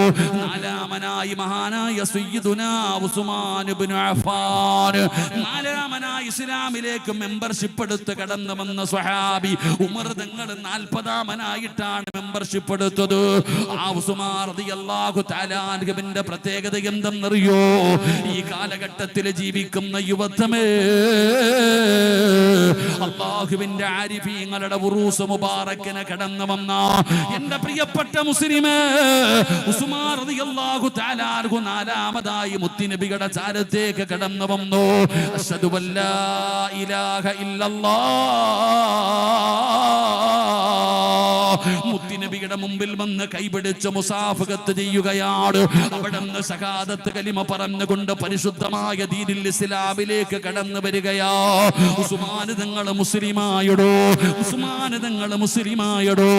നാലാമനായി മഹാനായ സയ്യിദുനാ ഉസ്മാൻ ഇബ്നു അഫ്ഫാൻ, നാലാമനായി ഇസ്ലാമിലേക്ക് മെമ്പർഷിപ്പ് എടുത്ത് കടന്നു വന്ന സ്വഹാബി ഉമർ തങ്ങൾ 40-ാമനായിട്ടാണ് മെമ്പർഷിപ്പ് എടുത്തത്. ആ ഉസ്മാൻ റളിയല്ലാഹു തആല അൻഹുവിന്റെ പ്രത്യേകത എന്തെന്നറിയോ? ഈ കാലഘട്ടത്തിൽ ജീവിക്കുന്ന യുവത്വമേ, അല്ലാഹുവിന്റെ ആരിഫീങ്ങളുടെ ഉറൂസ് മുബാറക്കിനെ കടന്നു വന്ന എന്റെ പ്രിയപ്പെട്ട മുസ്ലിമേ, ഉസ്മാൻ റളിയല്ലാഹു തആല അൻഹു നാലാമതായി മുത്തുനബിയുടെ ചാരത്തേക്ക് കടന്നു വന്നു. അശ്ഹദു അല്ലാ ഇലാഹ ഇല്ലല്ലാഹ് മുത്തുനബിയുടെ മുമ്പിൽ വന്ന് കൈപിടിച്ച് മുസാഫഹത്ത് ചെയ്യുകയാണ്. അവിടുന്ന് ഷഹാദത്ത് കലിമ പറഞ്ഞുകൊണ്ട് പരിശുദ്ധമായ ദീനുൽ ഇസ്ലാമിലേക്ക് കടന്നു വരികയാ. ഉസ്മാൻ തങ്ങൾ മുസ്ലിമായടോ, ഉസ്മാൻ തങ്ങൾ മുസ്ലിമായടോ.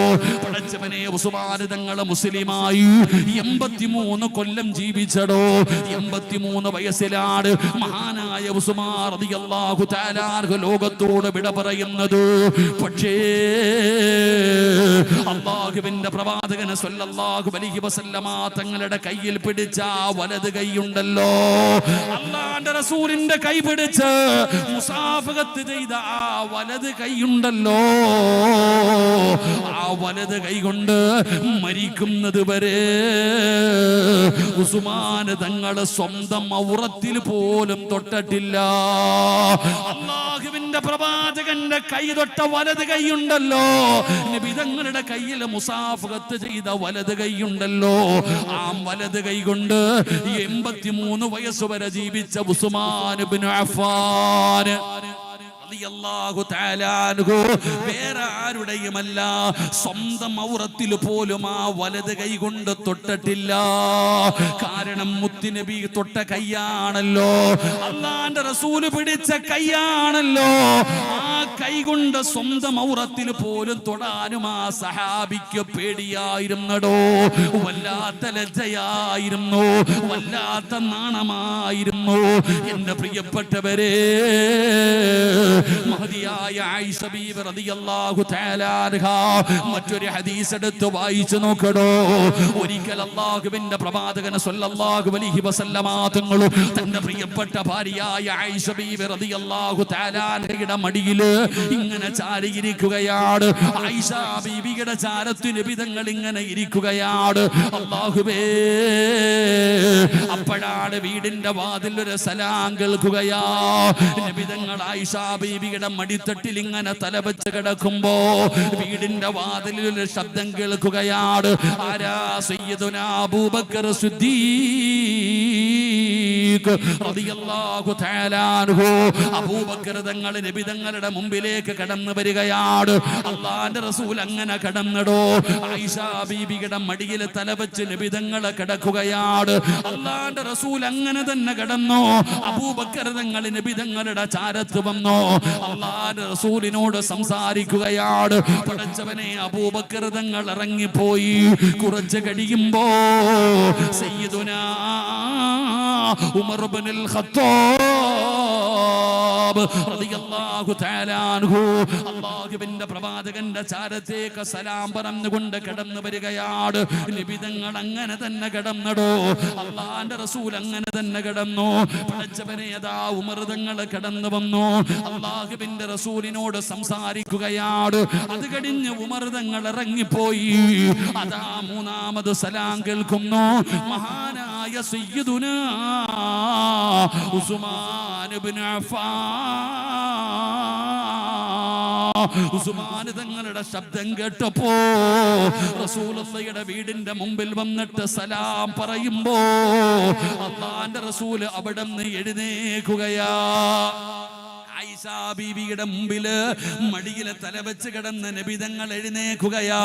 പടച്ചവനെ, ഉസ്മാൻ തങ്ങൾ മുസ്ലിമായി 83 കൊല്ലം ജീവിച്ചടോ. 83 വയസ്സിലാണ് മഹാനായ ഉസ്മാൻ റളിയല്ലാഹു തആല ലോകത്തോട് വിട പറയുന്നത്. പക്ഷേ അല്ലാഹുവിന്റെ പ്രവാചകൻ സ്വല്ലല്ലാഹു അലൈഹി വസല്ലമ തങ്ങളുടെ കയ്യിൽ പിടിച്ച വലത് കൈയുണ്ടല്ലോ, അല്ലാഹുവിന്റെ റസൂലിന്റെ കൈ പിടിച്ച് മുസാഫഹത്ത് ചെയ്ത ആ വലത് കൈയുണ്ടല്ലോ, ആ വലത് കൈ കൊണ്ട് മരിക്കുന്നത് വരെ ഉസ്മാൻ തങ്ങളെ സ്വന്തം ഔറത്തിൽ പോലും തൊട്ടിട്ടില്ല. അല്ലാഹുവിന്റെ പ്രവാചകന്റെ കൈ തൊട്ട വലത് കൈയുണ്ടല്ലോ, നബി തങ്ങളുടെ കയ്യിൽ മുസാഫഹത്ത് ചെയ്ത വലത് കൈയുണ്ടല്ലോ, ആ വലത് കൈ കൊണ്ട് 83 വയസ്സ് വരെ ജീവിച്ച ഉസ്മാൻ ഇബ്നു അഫ്ഫാൻ വേറെ ആരുടെയുമല്ല, സ്വന്തം ഔറത്തിൽ പോലും ആ വലത് കൈ കൊണ്ട് തൊട്ടിട്ടില്ല. കാരണം മുത്തുനബി തൊട്ട കൈയാണല്ലോ, അല്ലാഹുവിന്റെ റസൂൽ പിടിച്ച കൈയാണല്ലോ. ആ കൈ കൊണ്ട് സ്വന്തം ഔറത്തിൽ പോലും തൊടാനും ആ സഹാബിക്ക് പേടിയായിരുന്നടോ. വല്ലാത്ത ലജ്ജയായിരുന്നു, വല്ലാത്ത നാണമായിരുന്നു. എന്റെ പ്രിയപ്പെട്ടവരെ, മഹദിയായ ആയിഷ ബീവി റളിയല്ലാഹു തആല അൻഹാ മറ്റൊരു ഹദീസ് എടുത്ത് വായിച്ചു നോക്കടോ. ഒരിക്കൽ അല്ലാഹുവിന്റെ പ്രവാചകൻ സ്വല്ലല്ലാഹു അലൈഹി വസല്ലമ തങ്ങൾ തന്റെ പ്രിയപ്പെട്ട ഭാര്യയായ ആയിഷ ബീവി റളിയല്ലാഹു തആല അൻഹയുടെ മടിയിൽ ഇങ്ങനെ ചാരിയിരിക്കുകയാണ്. ആയിഷ ബീവിയുടെ ചാരത്ത് നബി തങ്ങൾ ഇങ്ങനെ ഇരിക്കുകയാണ്. അല്ലാഹുവേ, അപ്പോഴാണ് വീടിന്റെ വാതിൽ ഒരു സലാം കേൾക്കുകയാ. നബി തങ്ങൾ ആയിഷ ബീവിയുടെ മടിത്തട്ടിൽ ഇങ്ങനെ തലവെച്ച് കിടക്കുമ്പോ വീടിന്റെ വാതിലിൽ ഒരു ശബ്ദം കേൾക്കുകയാണ്. ആരാ? സയ്യിദുനാ അബൂബക്കർ സിദ്ദീഖ് റളിയല്ലാഹു തആല അൻഹു. അബൂബക്കർ തങ്ങൾ നബി തങ്ങളുടെ മുമ്പിലേക്ക് കടന്നു വരികയാണ്. അല്ലാഹുവിന്റെ റസൂൽ അങ്ങനെ കടന്നടോ. ആയിഷ ബീവിയുടെ മടിയിൽ തലവെച്ച് നബി തങ്ങൾ കിടക്കുകയാണ്. അല്ലാഹുവിന്റെ റസൂൽ അങ്ങനെ തന്നെ കടന്നു. അബൂബക്കർ തങ്ങൾ നബി തങ്ങളുടെ ചാരത്ത് വന്നു. അല്ലാഹുവിന്റെ റസൂലിനോട് സംസാരിക്കുകയാണ്. പടച്ചവനെ, അബൂബക്കർ തങ്ങൾ ഇറങ്ങിപ്പോയി. കുറച്ച് കഴിയുമ്പോ സയ്യിദുനാ ഉമർ ഇബ്നുൽ ഖത്താബ് റളിയല്ലാഹു തആല അൻഹു അല്ലാഹുവിന്റെ പ്രവാചകന്റെ ചാരത്തേക്ക് സലാം പറഞ്ഞുകൊണ്ട് കടന്നു വരികയാണ്. നബി തങ്ങൾ അങ്ങനെ തന്നെ കടന്നടോ. അല്ലാഹുവിന്റെ റസൂൽ അങ്ങനെ തന്നെ കടന്നു. പടച്ചവനെ, അതാ ഉമർ തങ്ങൾ കടന്നു വന്നു. അല്ലാഹുവിന്റെ റസൂലിനോട് സംസാരിക്കുകയാണ്. അത് കഴിഞ്ഞ് ഉമർ തങ്ങൾ ഇറങ്ങിപ്പോയി. അതാ മൂന്നാമത് സലാം കേൾക്കുന്നു. മഹാനായ സയ്യിദുനാ ഉസ്മാൻ ഇബ്നു അഫ്ഫാൻ. ഉസ്മാൻ തങ്ങളുടെ ശബ്ദം കേട്ടപ്പോ റസൂലുള്ളാഹിയുടെ വീടിന്റെ മുമ്പിൽ വന്നിട്ട് സലാം പറയുമ്പോ അല്ലാഹുവിന്റെ റസൂൽ അവിടുന്ന് എഴുന്നേൽക്കുകയാ. ആയിഷ ബീവിയുടെ മുമ്പില് മടിയിലെ തലവെച്ച് കിടന്ന നബി തങ്ങൾ എഴുന്നേൽക്കുകയാ.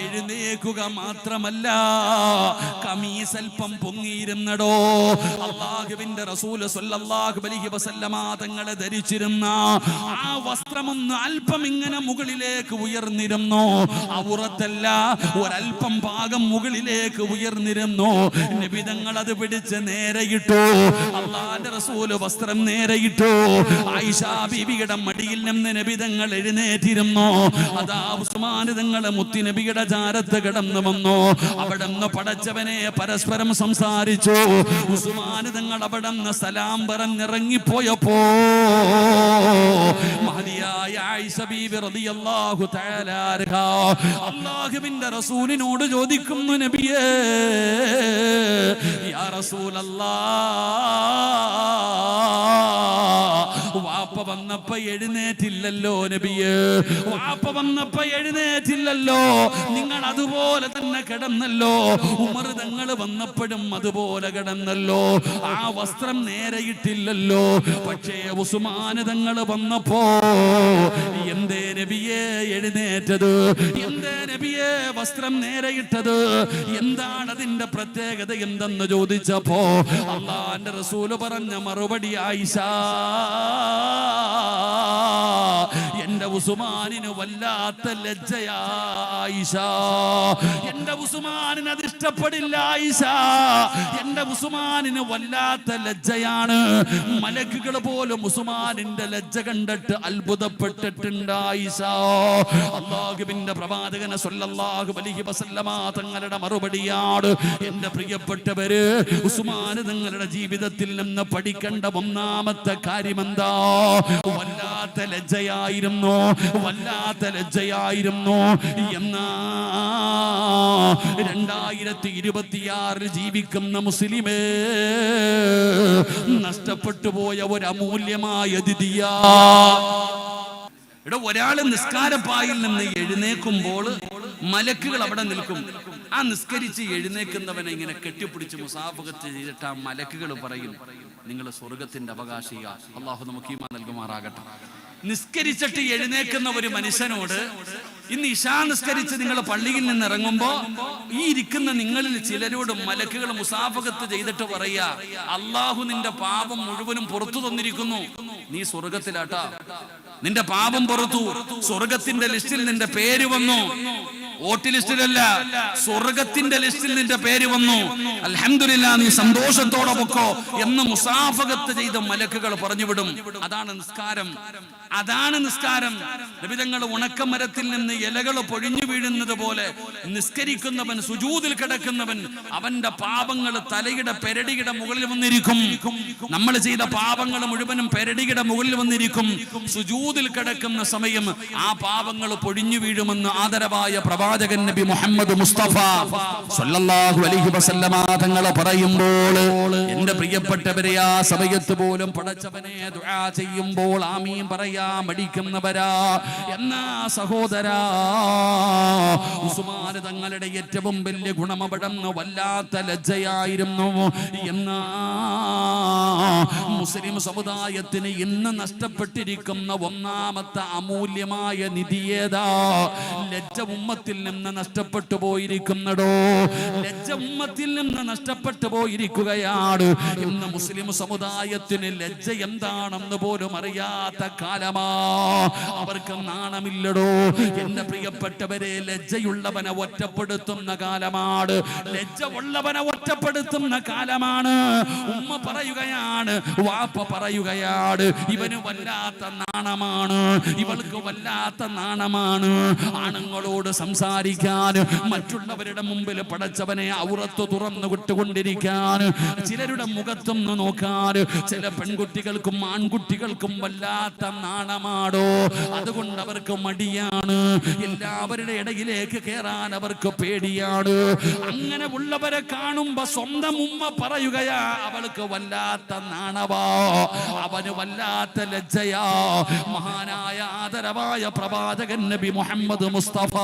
എഴുന്നേൽക്കുക മാത്രമല്ല, കമീസ് അല്പം പൊങ്ങിയിരുന്നടോ. അല്ലാഹുവിന്റെ റസൂൽ സ്വല്ലല്ലാഹു അലൈഹി വസല്ലമ തങ്ങളെ ധരിച്ചിരുന്ന ആ വസ്ത്രമൊന്ന് അല്പം ഇങ്ങനെ മുകളിലേക്ക് ഉയർന്നിരുന്നു. ഔറത്തല്ല, ഒരല്പം ഭാഗം മുകളിലേക്ക് ഉയർന്നിരുന്നു. നബി തങ്ങൾ അത് പിടിച്ച് നേരെയിട്ടു. അല്ലാഹുവിന്റെ റസൂൽ വസ്ത്രം നേരെയിട്ടു. ആയിഷ ബീവിയുടെ മടിയിൽ നിന്ന് നബി തങ്ങൾ എഴുന്നേറ്റിരുന്നു. അതാ ഉസ്മാൻ തങ്ങൾ മുത്തി നബിയുടെ ചാരത്ത് കിടന്നു വന്നു. അവിടെ നിന്ന് പടച്ചവനെ പരസ്പരം സംസാരിച്ചു. ഉസ്മാൻ തങ്ങൾ അവിടെ നിന്ന് സലാം പറഞ്ഞിറങ്ങിപ്പോയപ്പോ മഹദിയായ ആയിഷ ബീവി റളിയല്ലാഹു തആല അൻഹാ അല്ലാഹുവിന്റെ റസൂലിനോട് ചോദിക്കുന്നു, നബിയേ, യാ റസൂലല്ലാഹ്, വാപ്പ വന്നപ്പോ എഴുന്നേറ്റില്ലല്ലോ നബിയേ, വാപ്പ വന്നപ്പോ എഴുന്നേറ്റില്ലല്ലോ, നിങ്ങൾ അതുപോലെ തന്നെ കിടന്നല്ലോ. ഉമർ തങ്ങൾ വന്നപ്പോഴും അതുപോലെ കിടന്നല്ലോ, ആ വസ്ത്രം നേരെയിട്ടില്ലല്ലോ. പക്ഷേ ഉസ്മാൻ തങ്ങൾ വന്നപ്പോ എന്തേ നബിയേ എഴുന്നേറ്റത്, എന്തേ നബിയേ വസ്ത്രം നേരെയിട്ടത്, എന്താണ് അതിന്റെ പ്രത്യേകത എന്തെന്ന് ചോദിച്ചപ്പോ അല്ലാഹുവിന്റെ റസൂല് പറഞ്ഞ മറുപടി, ആയിഷ, എന്റെ ഉസ്മാനിന് വല്ലാത്ത ലജ്ജയാ ആയിഷ, എന്റെ ഉസ്മാനിന് അത് ഇഷ്ടപ്പെടില്ല ആയിഷ, എന്റെ ഉസ്മാനിന് വല്ലാത്ത ലജ്ജയാണ്. മലക്കുകൾ പോലും ഉസ്മാനിന്റെ ലജ്ജ കണ്ടിട്ട് അത്ഭുതപ്പെട്ടിട്ടുണ്ട് ആയിഷ. അല്ലാഹുവിന്റെ പ്രവാചകൻ സ്വല്ലല്ലാഹു അലൈഹി വസല്ലമ തങ്ങളുടെ മറുപടിയാണ്, എന്റെ പ്രിയപ്പെട്ടവര്, ഉസ്മാൻ തങ്ങളുടെ ജീവിതത്തിൽ നിന്ന് പഠിക്കേണ്ട ഒന്നാമത്തെ കാര്യം എന്താ? വല്ലാത്ത ലജ്ജയായിരുന്നു, വല്ലാത്ത ലജ്ജയായിരുന്നു. എന്നാ 2026 ജീവിക്കുന്ന മുസ്ലിമേ, നഷ്ടപ്പെട്ടു പോയ ഒരു അമൂല്യമായ ദിദിയ. ഇവിടെ ഒരാള് നിസ്കാരപ്പായിൽ നിന്ന് എഴുന്നേക്കുമ്പോൾ മലക്കുകൾ അവിടെ നിൽക്കും. ആ നിസ്കരിച്ച് എഴുന്നേക്കുന്നവനെ ഇങ്ങനെ കെട്ടിപ്പിടിച്ച് മുസാഫഹത്ത് ചെയ്തിട്ട് ആ മലക്കുകൾ പറയും, നിങ്ങൾ സ്വർഗത്തിന്റെ അവകാശിയ. അള്ളാഹു നമുക്ക് ഈമാൻ നൽകുമാറാകട്ടെ. നിസ്കരിച്ചിട്ട് എഴുന്നേക്കുന്ന ഒരു മനുഷ്യനോട് ഇന്ന് ഇശാ നിസ്കരിച്ച് നിങ്ങൾ പള്ളിയിൽ നിന്ന് ഇറങ്ങുമ്പോ ഈ ഇരിക്കുന്ന നിങ്ങളിൽ ചിലരോട് മലക്കുകൾ മുസാഫഹത്ത് ചെയ്തിട്ട് പറയാ, അള്ളാഹു നിന്റെ പാപം മുഴുവനും പുറത്തു തന്നിരിക്കുന്നു, നീ സ്വർഗത്തിലാട്ടാ, നിന്റെ പാപം പുറത്തു, സ്വർഗത്തിന്റെ ലിസ്റ്റിൽ നിന്റെ പേര് വന്നു, വോട്ട് ലിസ്റ്റിലല്ല, സ്വർഗത്തിന്റെ ലിസ്റ്റിൽ നിന്റെ പേര് വന്നു, അൽഹംദുലില്ലാ, നീ സന്തോഷത്തോടെ പൊക്കോ എന്ന് മുസാഫഹത്ത് ചെയ്ത മലക്കുകൾ പറഞ്ഞുവിടും. അതാണ് നിസ്കാരം, അതാണ് നിസ്കാരം. നബി തങ്ങൾ ഉണക്കമരത്തിൽ നിന്ന് ഇലകൾ പൊഴിഞ്ഞു വീഴുന്നത് പോലെ നിസ്കരിക്കുന്നവൻ, സുജൂദിൽ കിടക്കുന്നവൻ, അവന്റെ പാപങ്ങൾ തലയുടെ പെരടിയുടെ മുകളിൽ വന്നിരിക്കും. നമ്മൾ ചെയ്ത പാപങ്ങൾ മുഴുവനും പെരടിയുടെ മുകളിൽ വന്നിരിക്കും. സുജൂദിൽ കിടക്കുന്ന സമയം ആ പാപങ്ങൾ പൊഴിഞ്ഞു വീഴുമെന്ന് ആദരവായ പ്രവാചകൻ നബി മുഹമ്മദ് മുസ്തഫ സ്വല്ലല്ലാഹു അലൈഹി വസല്ലമ തങ്ങൾ പറയുമ്പോൾ, എന്റെ പ്രിയപ്പെട്ടവരെ, ആ സമയത്ത് പോലും പടച്ചവനെ ദുആ ചെയ്യുമ്പോൾ ആമീൻ പറയാ മടിക്കുന്നവരാ. എന്നാ സഹോദരാ, ഉസ്മാൻ തങ്ങളുടെ ഏറ്റവും വലിയ ഗുണം അവിടുന്ന് വല്ലാത്ത ലജ്ജയായിരുന്നു. എന്നാ മുസ്ലിം സമുദായത്തിന് ഇന്ന് നഷ്ടപ്പെട്ടിരിക്കുന്ന ഒന്നാമത്തെ അമൂല്യമായ നിധിയേതാ? ലജ്ജ ഉമ്മത്തിൽ നിന്ന് നഷ്ടപ്പെട്ടു പോയിരിക്കുന്നടോ, ലജ്ജ ഉമ്മത്തിൽ നിന്ന് നഷ്ടപ്പെട്ടു പോയിരിക്കുകയാണ്. ഇന്ന് മുസ്ലിം സമുദായത്തിന് ലജ്ജ എന്താണെന്ന് പോലും അറിയാത്ത കാലമാ. അവർക്ക് നാണമില്ലടോ. എന്റെ പ്രിയപ്പെട്ടവരെ, ലജ്ജയുള്ളവനെ ഒറ്റപ്പെടുത്തുന്ന കാലമാണ്, ലജ്ജ ഉള്ളവനെ ഒറ്റപ്പെടുത്തുന്ന കാലമാണ്. ഉമ്മ പറയുകയാണ്, വാപ്പ പറയുകയാണ്, ഇവന് വല്ലാത്ത നാണമാണ്, ഇവൾക്ക് വല്ലാത്ത നാണമാണ്. ആണുങ്ങളോട് സംസാരിക്കാൻ, മറ്റുള്ളവരുടെ മുമ്പിൽ പടച്ചവനെ ഔറത്ത് തുറന്നു വിട്ടുകൊണ്ടിരിക്കാൻ, ചിലരുടെ മുഖത്തൊന്ന് നോക്കാൻ ചില പെൺകുട്ടികൾക്കും ആൺകുട്ടികൾക്കും വല്ലാത്ത നാണമാടോ. അതുകൊണ്ട് അവർക്ക് മടിയാണ്, എല്ലാവരുടെ ഇടയിലേക്ക് കയറാൻ അവർക്ക് പേടിയാണ്. അങ്ങനെ ഉള്ളവരെ കാണുമ്പോ സ്വന്തം ഉമ്മ പറയുകയാ, അവൾക്ക് വല്ലാത്ത നാണവാ, അവന് വല്ലാത്ത ലജ്ജയാ. മഹാനായ ആദരവായ പ്രവാചകൻ നബി മുഹമ്മദ് മുസ്തഫ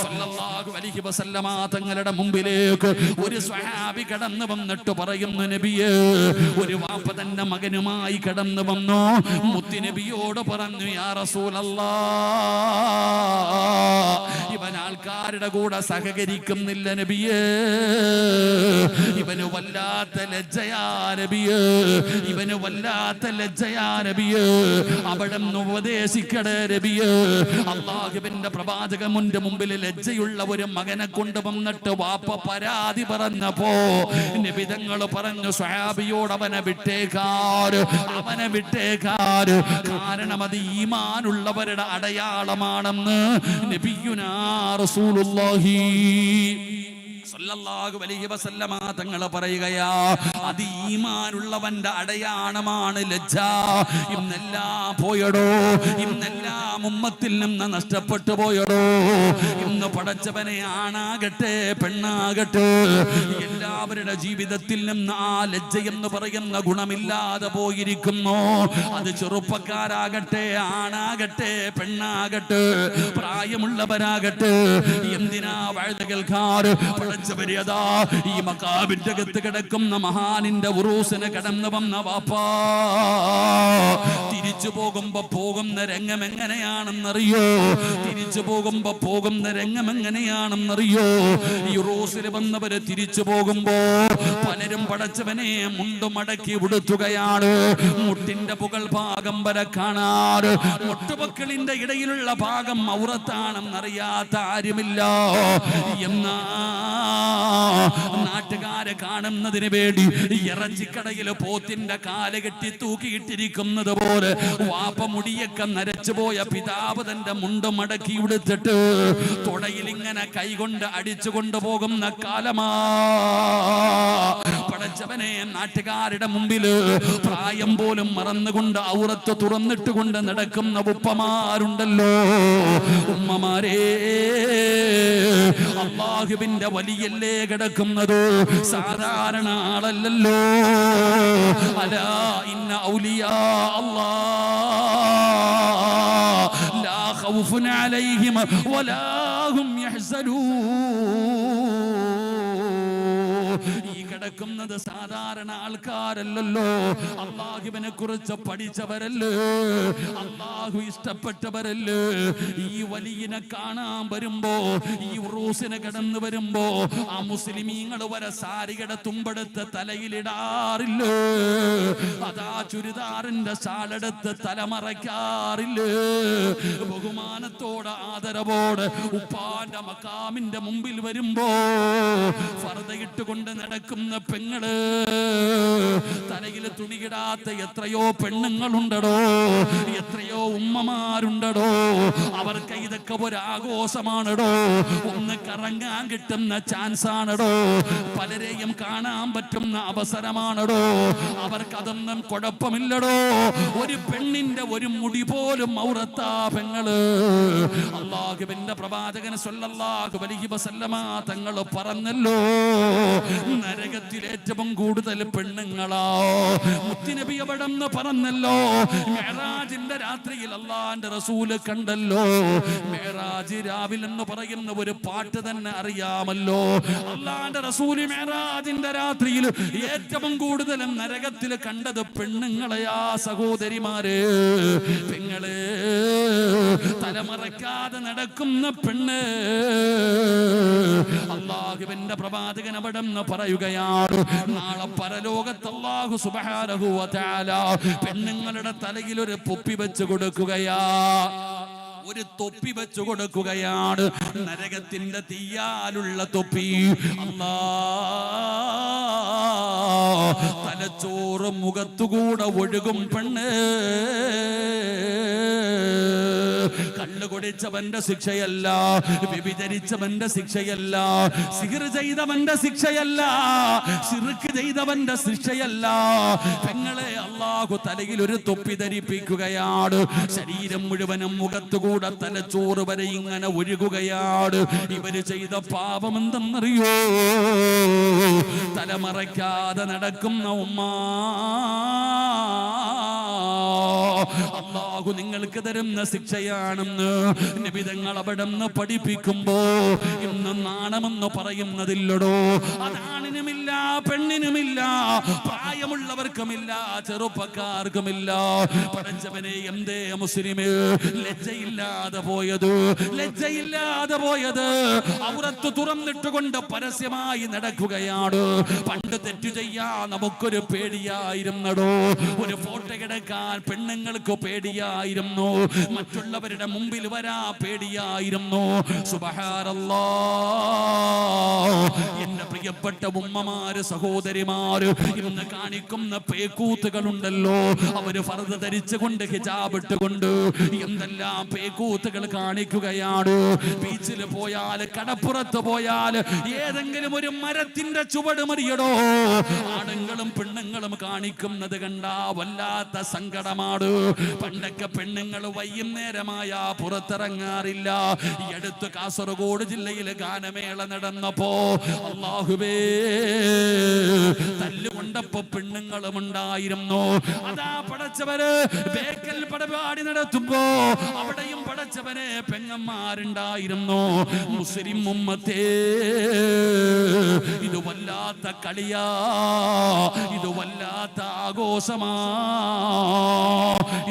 സ്വല്ലല്ലാഹു അലൈഹി വസല്ലമ തങ്ങളുടെ മുമ്പിലേക്ക് ഒരു സ്വഹാബി കടന്നു വന്നിട്ട് പറയുന്നു, നബിയേ, ഒരു വാപ്പ തന്നെ മകനുമായി കടന്നു വന്നു. മുത്തി നബിയോട് പറഞ്ഞു, യാ റസൂലല്ലാഹ്, ഇവൻ ആൾക്കാരുടെ കൂടെ സഹകരിക്കുന്നില്ല നബിയേ, ഇവന് വല്ലാത്ത ലജ്ജയാ നബിയേ, ഇവന് വല്ലാത്ത ലജ്ജയാ നബിയേ, അവിടുന്ന് ഉപദേശിക്കടേ നബിയേ. അല്ലാഹുവിന്റെ പ്രവാചകന്റെ മുമ്പിൽ ലജ്ജയുള്ള ഒരു മകനെ കൊണ്ടുവന്നിട്ട് വാപ്പ പരാതി പറഞ്ഞപ്പോ നബി തങ്ങൾ പറഞ്ഞു, സ്വഹാബിയോട് അവനെ വിട്ടേക്കാര്, അവനെ വിട്ടേക്കാര്, കാരണം അത് ഈമാനുള്ളവരുടെ അടയാളമാണെന്ന് നബിയുനാ റസൂലുള്ളാഹി സല്ലല്ലാഹു അലൈഹി വസല്ലമ തങ്ങൾ പറയുകയാ, അത് ഈമാനുള്ളവന്റെ അടയാളമാണ് ലജ്ജ. ഇന്നെല്ലാം പോയടോ, ഇന്നെല്ലാം ഉമ്മത്തിൽ നിന്ന് നഷ്ടപ്പെട്ടു പോയടോ. ഇന്ന് പടച്ചവനെ ആണാകട്ടെ പെണ്ണാകട്ടെ എല്ലാവരുടെ ജീവിതത്തിൽ നിന്ന് ആ ലജ്ജ എന്ന് പറയുന്ന ഗുണമില്ലാതെ പോയിരിക്കുന്നു. അത് ചെറുപ്പക്കാരാകട്ടെ, ആണാകട്ടെ, പെണ്ണാകട്ടെ, പ്രായമുള്ളവരാകട്ടെ. എന്തിനാ വഴുത കേൾക്കാറ്? പടച്ചവരിയതാ ഈ മക്കാബിന്റെ അകത്ത് കിടക്കുന്ന മഹാനിന്റെ ഉറൂസിന് കടന്നു വന്ന വാപ്പാ തിരിച്ചു പോകുന്ന രംഗം എങ്ങനെയാണെന്നറിയോ? തിരിച്ചു പോകുന്ന രംഗം എങ്ങനെയാണെന്നറിയോ? ഈ ഉറൂസിൽ വന്നവര് തിരിച്ചു പോകുമ്പോ പലരും പടച്ചവനെ മുണ്ടുമടക്കി ഉടുത്തുകയാണ്. മുട്ടിന്റെ പുകൾ ഭാഗം വരെ കാണാറ്. മുട്ടുപക്കളിന്റെ ഇടയിലുള്ള ഭാഗം ഔറത്താണെന്നറിയാത്ത ആരുമില്ല. എന്നാ നാട്ടുകാരെ കാണുന്നതിന് വേണ്ടി ഇറച്ചിക്കടയിൽ പോത്തിന്റെ കാല് കെട്ടി തൂക്കിയിട്ടിരിക്കുന്നത് പോലെ വാപ്പ മുടിയൊക്കെ നരച്ചു പോയ പിതാവ് തന്റെ മുണ്ട് മടക്കി ഉടുത്തിട്ട് തുടയിൽ ഇങ്ങനെ കൈകൊണ്ട് അടിച്ചു കൊണ്ടുപോകുന്ന കാലമാ. പടച്ചവനെ, നാട്ടുകാരുടെ മുമ്പില് പ്രായം പോലും മറന്നുകൊണ്ട് ഔറത്ത് തുറന്നിട്ടുകൊണ്ട് നടക്കുന്ന ഉപ്പമാരുണ്ടല്ലോ. ഉമ്മമാരേ, അല്ലാഹുവിന്റെ വലിയല്ലേ കിടക്കുന്നത്, സാധാരണ ആളല്ലല്ലോ. അലാ ഇന്ന ഔലിയാ അല്ലാഹ് ലാ ഖൗഫുൻ അലൈഹിം വലാ ഹും യഹ്സനൂൻ. ഈ കിടക്കുന്നത് സാധാരണ ആൾക്കാരല്ലല്ലോ. അല്ലാഹുവിനെ കുറിച്ച് പഠിച്ചവരല്ലേ, അല്ലാഹു ഇഷ്ടപ്പെട്ടവരല്ലേ. ഈ വലിയനെ കാണാൻ വരുമ്പോ, ഈ ഉറൂസിനെ കടന്നു വരുമ്പോ ആ മുസ്ലിമീങ്ങൾ വരെ സാരിയുടെ തുമ്പെടുത്ത് തലയിലിടാറില്ലേ? അതാ ചുരിദാറിന്റെ ഷാളെടുത്ത് തലമറയ്ക്കാറില്ലേ? ബഹുമാനത്തോടെ ആദരവോടെ ഉപ്പാന്റെ മക്കാമിന്റെ മുമ്പിൽ വരുമ്പോ ഫർദയിട്ടുകൊണ്ട് നടക്കുന്ന പെങ്ങള്, തലയിൽ തുണിയിടാത്ത എത്രയോ പെണ്ണുങ്ങളുണ്ടടോ, എത്രയോ ഉമ്മമാരുണ്ടടോ. അവർക്ക് ഇതൊക്കെ ഒരു ആഘോഷമാണടോ, ഒന്ന് കറങ്ങാൻ കിട്ടുന്ന ചാൻസ് ആണടോ, പലരെയും കാണാൻ പറ്റുന്ന അവസരമാണടോ. അവർക്കതൊന്നും കുഴപ്പമില്ലടോ. ഒരു പെണ്ണിന്റെ ഒരു മുടി പോലും ഔറത്താ പെങ്ങള്. അല്ലാഹുവിന്റെ പ്രവാചകൻ സ്വല്ലല്ലാഹു അലൈഹി വസല്ലമ തങ്ങൾ പറഞ്ഞല്ലോ, നരകത്തിൽ ഏറ്റവും കൂടുതൽ പെണ്ണുങ്ങളാ. മുത്തുനബി അവിടെന്ന് പറഞ്ഞല്ലോ, മിഅ്റാജിന്റെ രാത്രിയിൽ അല്ലാഹുവിന്റെ റസൂല് കണ്ടല്ലോ. മിഅ്റാജ് രാവിൽ എന്ന് പറയുന്ന ഒരു പാട്ട് തന്നെ അറിയാമല്ലോ. അല്ലാഹുവിന്റെ റസൂല് മിഅ്റാജിന്റെ രാത്രിയിൽ ഏറ്റവും കൂടുതൽ നരകത്തിൽ കണ്ടത് പെണ്ണുങ്ങളെയാ. സഹോദരിമാരെ, പെങ്ങളെ, തലമറക്കാതെ നടക്കുന്ന പെണ്ണ്. അല്ലാഹുവിന്റെ പ്രവാചകൻ അവിടെ പറയുകയാണ്, നാളെ പരലോകത്ത് അല്ലാഹു സുബ്ഹാനഹു വ തആല പെണ്ണുങ്ങളുടെ തലയിൽ ഒരു തൊപ്പി വെച്ച് കൊടുക്കുകയാ. ഒരു തൊപ്പി വെച്ചു കൊടുക്കുകയാണ്, നരകത്തിന്റെ തീയാലുള്ള തൊപ്പി. അല്ലാഹ് തലച്ചോറ് മുഖത്തുകൂടെ ഒഴുകും പെണ്ണ്. കള്ളു കുടിച്ചവന്റെ ശിക്ഷയല്ല, വ്യഭിചരിച്ചവന്റെ ശിക്ഷയല്ല, സിഹ്ർ ചെയ്തവന്റെ ശിക്ഷയല്ല, ശിർക്ക് ചെയ്തവന്റെ ശിക്ഷയല്ല. പെങ്ങളെ, അല്ലാഹു തലയിൽ ഒരു തൊപ്പി ധരിപ്പിക്കുകയാണ്. ശരീരം മുഴുവനും മുഖത്തുകൂടെ തലച്ചോറ് വരെ ഇങ്ങനെ ഒഴുകുകയാണ്. ഇവര് ചെയ്ത പാപം എന്തെന്നറിയോ? തലമറയ്ക്കാതെ നടക്കുന്ന ഉമ്മ. അല്ലാഹു നിങ്ങൾക്ക് തരുന്ന ശിക്ഷയാണെന്ന് നബി തങ്ങൾ അവിടെന്ന് പഠിപ്പിക്കുമ്പോ ഇന്ന് നാണമെന്ന് പറയുന്നതില്ലടോ. അതാണിനുമില്ല, പെണ്ണിനുമില്ല, പ്രായമുള്ളവർക്കുമില്ല, ചെറുപ്പക്കാർക്കുമില്ല. പടച്ചവനെ, എന്തേ മുസ്ലിമേ ലജ്ജയില്ലാതെ പോയത്? ലജ്ജയില്ലാതെ പോയത് ഔറത്ത് തുറന്നിട്ടുകൊണ്ട് പരസ്യമായി നടക്കുകയാണ്. പണ്ട് തെറ്റു ചെയ്യാൻ നമുക്കൊരു പേടിയായിരുന്നടോ. ഒരു ഫോട്ടോ എടുക്കാൻ പെണ്ണുങ്ങൾ പെണ്ണുങ്ങൾക്ക് പേടിയായിരുന്നു, മറ്റുള്ളവരുടെ മുമ്പിൽ വരാ പേടിയായിരുന്നു. സുബ്ഹാനല്ലാഹ്. എന്റെ പ്രിയപ്പെട്ട ഉമ്മമാര്, സഹോദരിമാര്, ഇന്ന് കാണിക്കുന്ന പേക്കൂത്തുകളുണ്ടല്ലോ, അവര് ഫർദ് ധരിച്ചുകൊണ്ട് ഹിജാബ് ഇട്ടുകൊണ്ട് എന്തെല്ലാം പേക്കൂത്തുകൾ കാണിക്കുകയാണ്. ബീച്ചിൽ പോയാൽ, കടപ്പുറത്ത് പോയാൽ, ഏതെങ്കിലും ഒരു മരത്തിന്റെ ചുവട് മറിയടോ ആണുങ്ങളും പെണ്ണുങ്ങളും കാണിക്കുന്നത് കണ്ടാ വല്ലാത്ത സങ്കടമാണ്. പണ്ടൊക്കെ പെണ്ണുങ്ങൾ വൈകുന്നേരമായ പുറത്തിറങ്ങാറില്ല. ഈ അടുത്ത് കാസർഗോഡ് ജില്ലയിൽ ഗാനമേള നടന്നപ്പോ അല്ലാഹുവേ തല്ലുകൊണ്ടപ്പോ പെണ്ണുങ്ങളും ഉണ്ടായിരുന്നു. അതാ പടച്ചവര് ബേക്കൽ പരിപാടി നടത്തുമ്പോ അവിടെയും പടച്ചവരെ പെങ്ങന്മാരുണ്ടായിരുന്നു. മുസ്ലിം ഉമ്മത്തേ, ഇത് വല്ലാത്ത കളിയാ, ഇത് വല്ലാത്ത ആഘോഷമാ.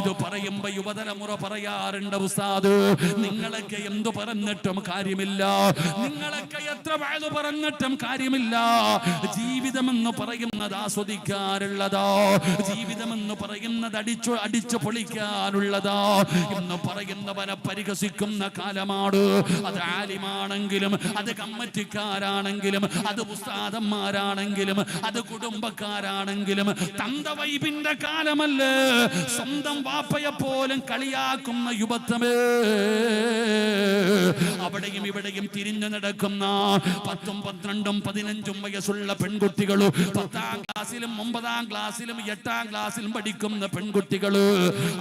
ഇത് പറയുമ്പോ യുവതലമുറ പറയാറുണ്ട്, ഉസ്താദ് നിങ്ങളൊക്കെ എന്തു പറഞ്ഞിട്ടും കാര്യമില്ല, നിങ്ങളൊക്കെ എത്ര വയത് പറഞ്ഞിട്ടും കാര്യമില്ല. ജീവിതമെന്ന് പറയുന്നത് ആസ്വദിക്കാനുള്ളതാ, ജീവിതമെന്ന് പറയുന്നത് അടിച്ചു പൊളിക്കാനുള്ളതാ എന്ന് പറയുന്നവനെ പരിഹസിക്കുന്ന കാലമാണ്. അത് ആലിമാണെങ്കിലും, അത് കമ്മറ്റിക്കാരാണെങ്കിലും, അത് ഉസ്താദന്മാരാണെങ്കിലും, അത് കുടുംബക്കാരാണെങ്കിലും തന്തവൈബിന്റെ കാലമല്ലേ. സ്വന്തം വാപ്പയെ പോലും കളിയാക്കുന്ന യുവത്വമേ, അവിടെയും ഇവിടെയും തിരിഞ്ഞു നടക്കുന്ന 10, 12, 15 വയസ്സുള്ള പെൺകുട്ടികള്, 10ാം ക്ലാസ്സിലും 9ാം ക്ലാസ്സിലും 8ാം ക്ലാസ്സിലും പഠിക്കുന്ന പെൺകുട്ടികള്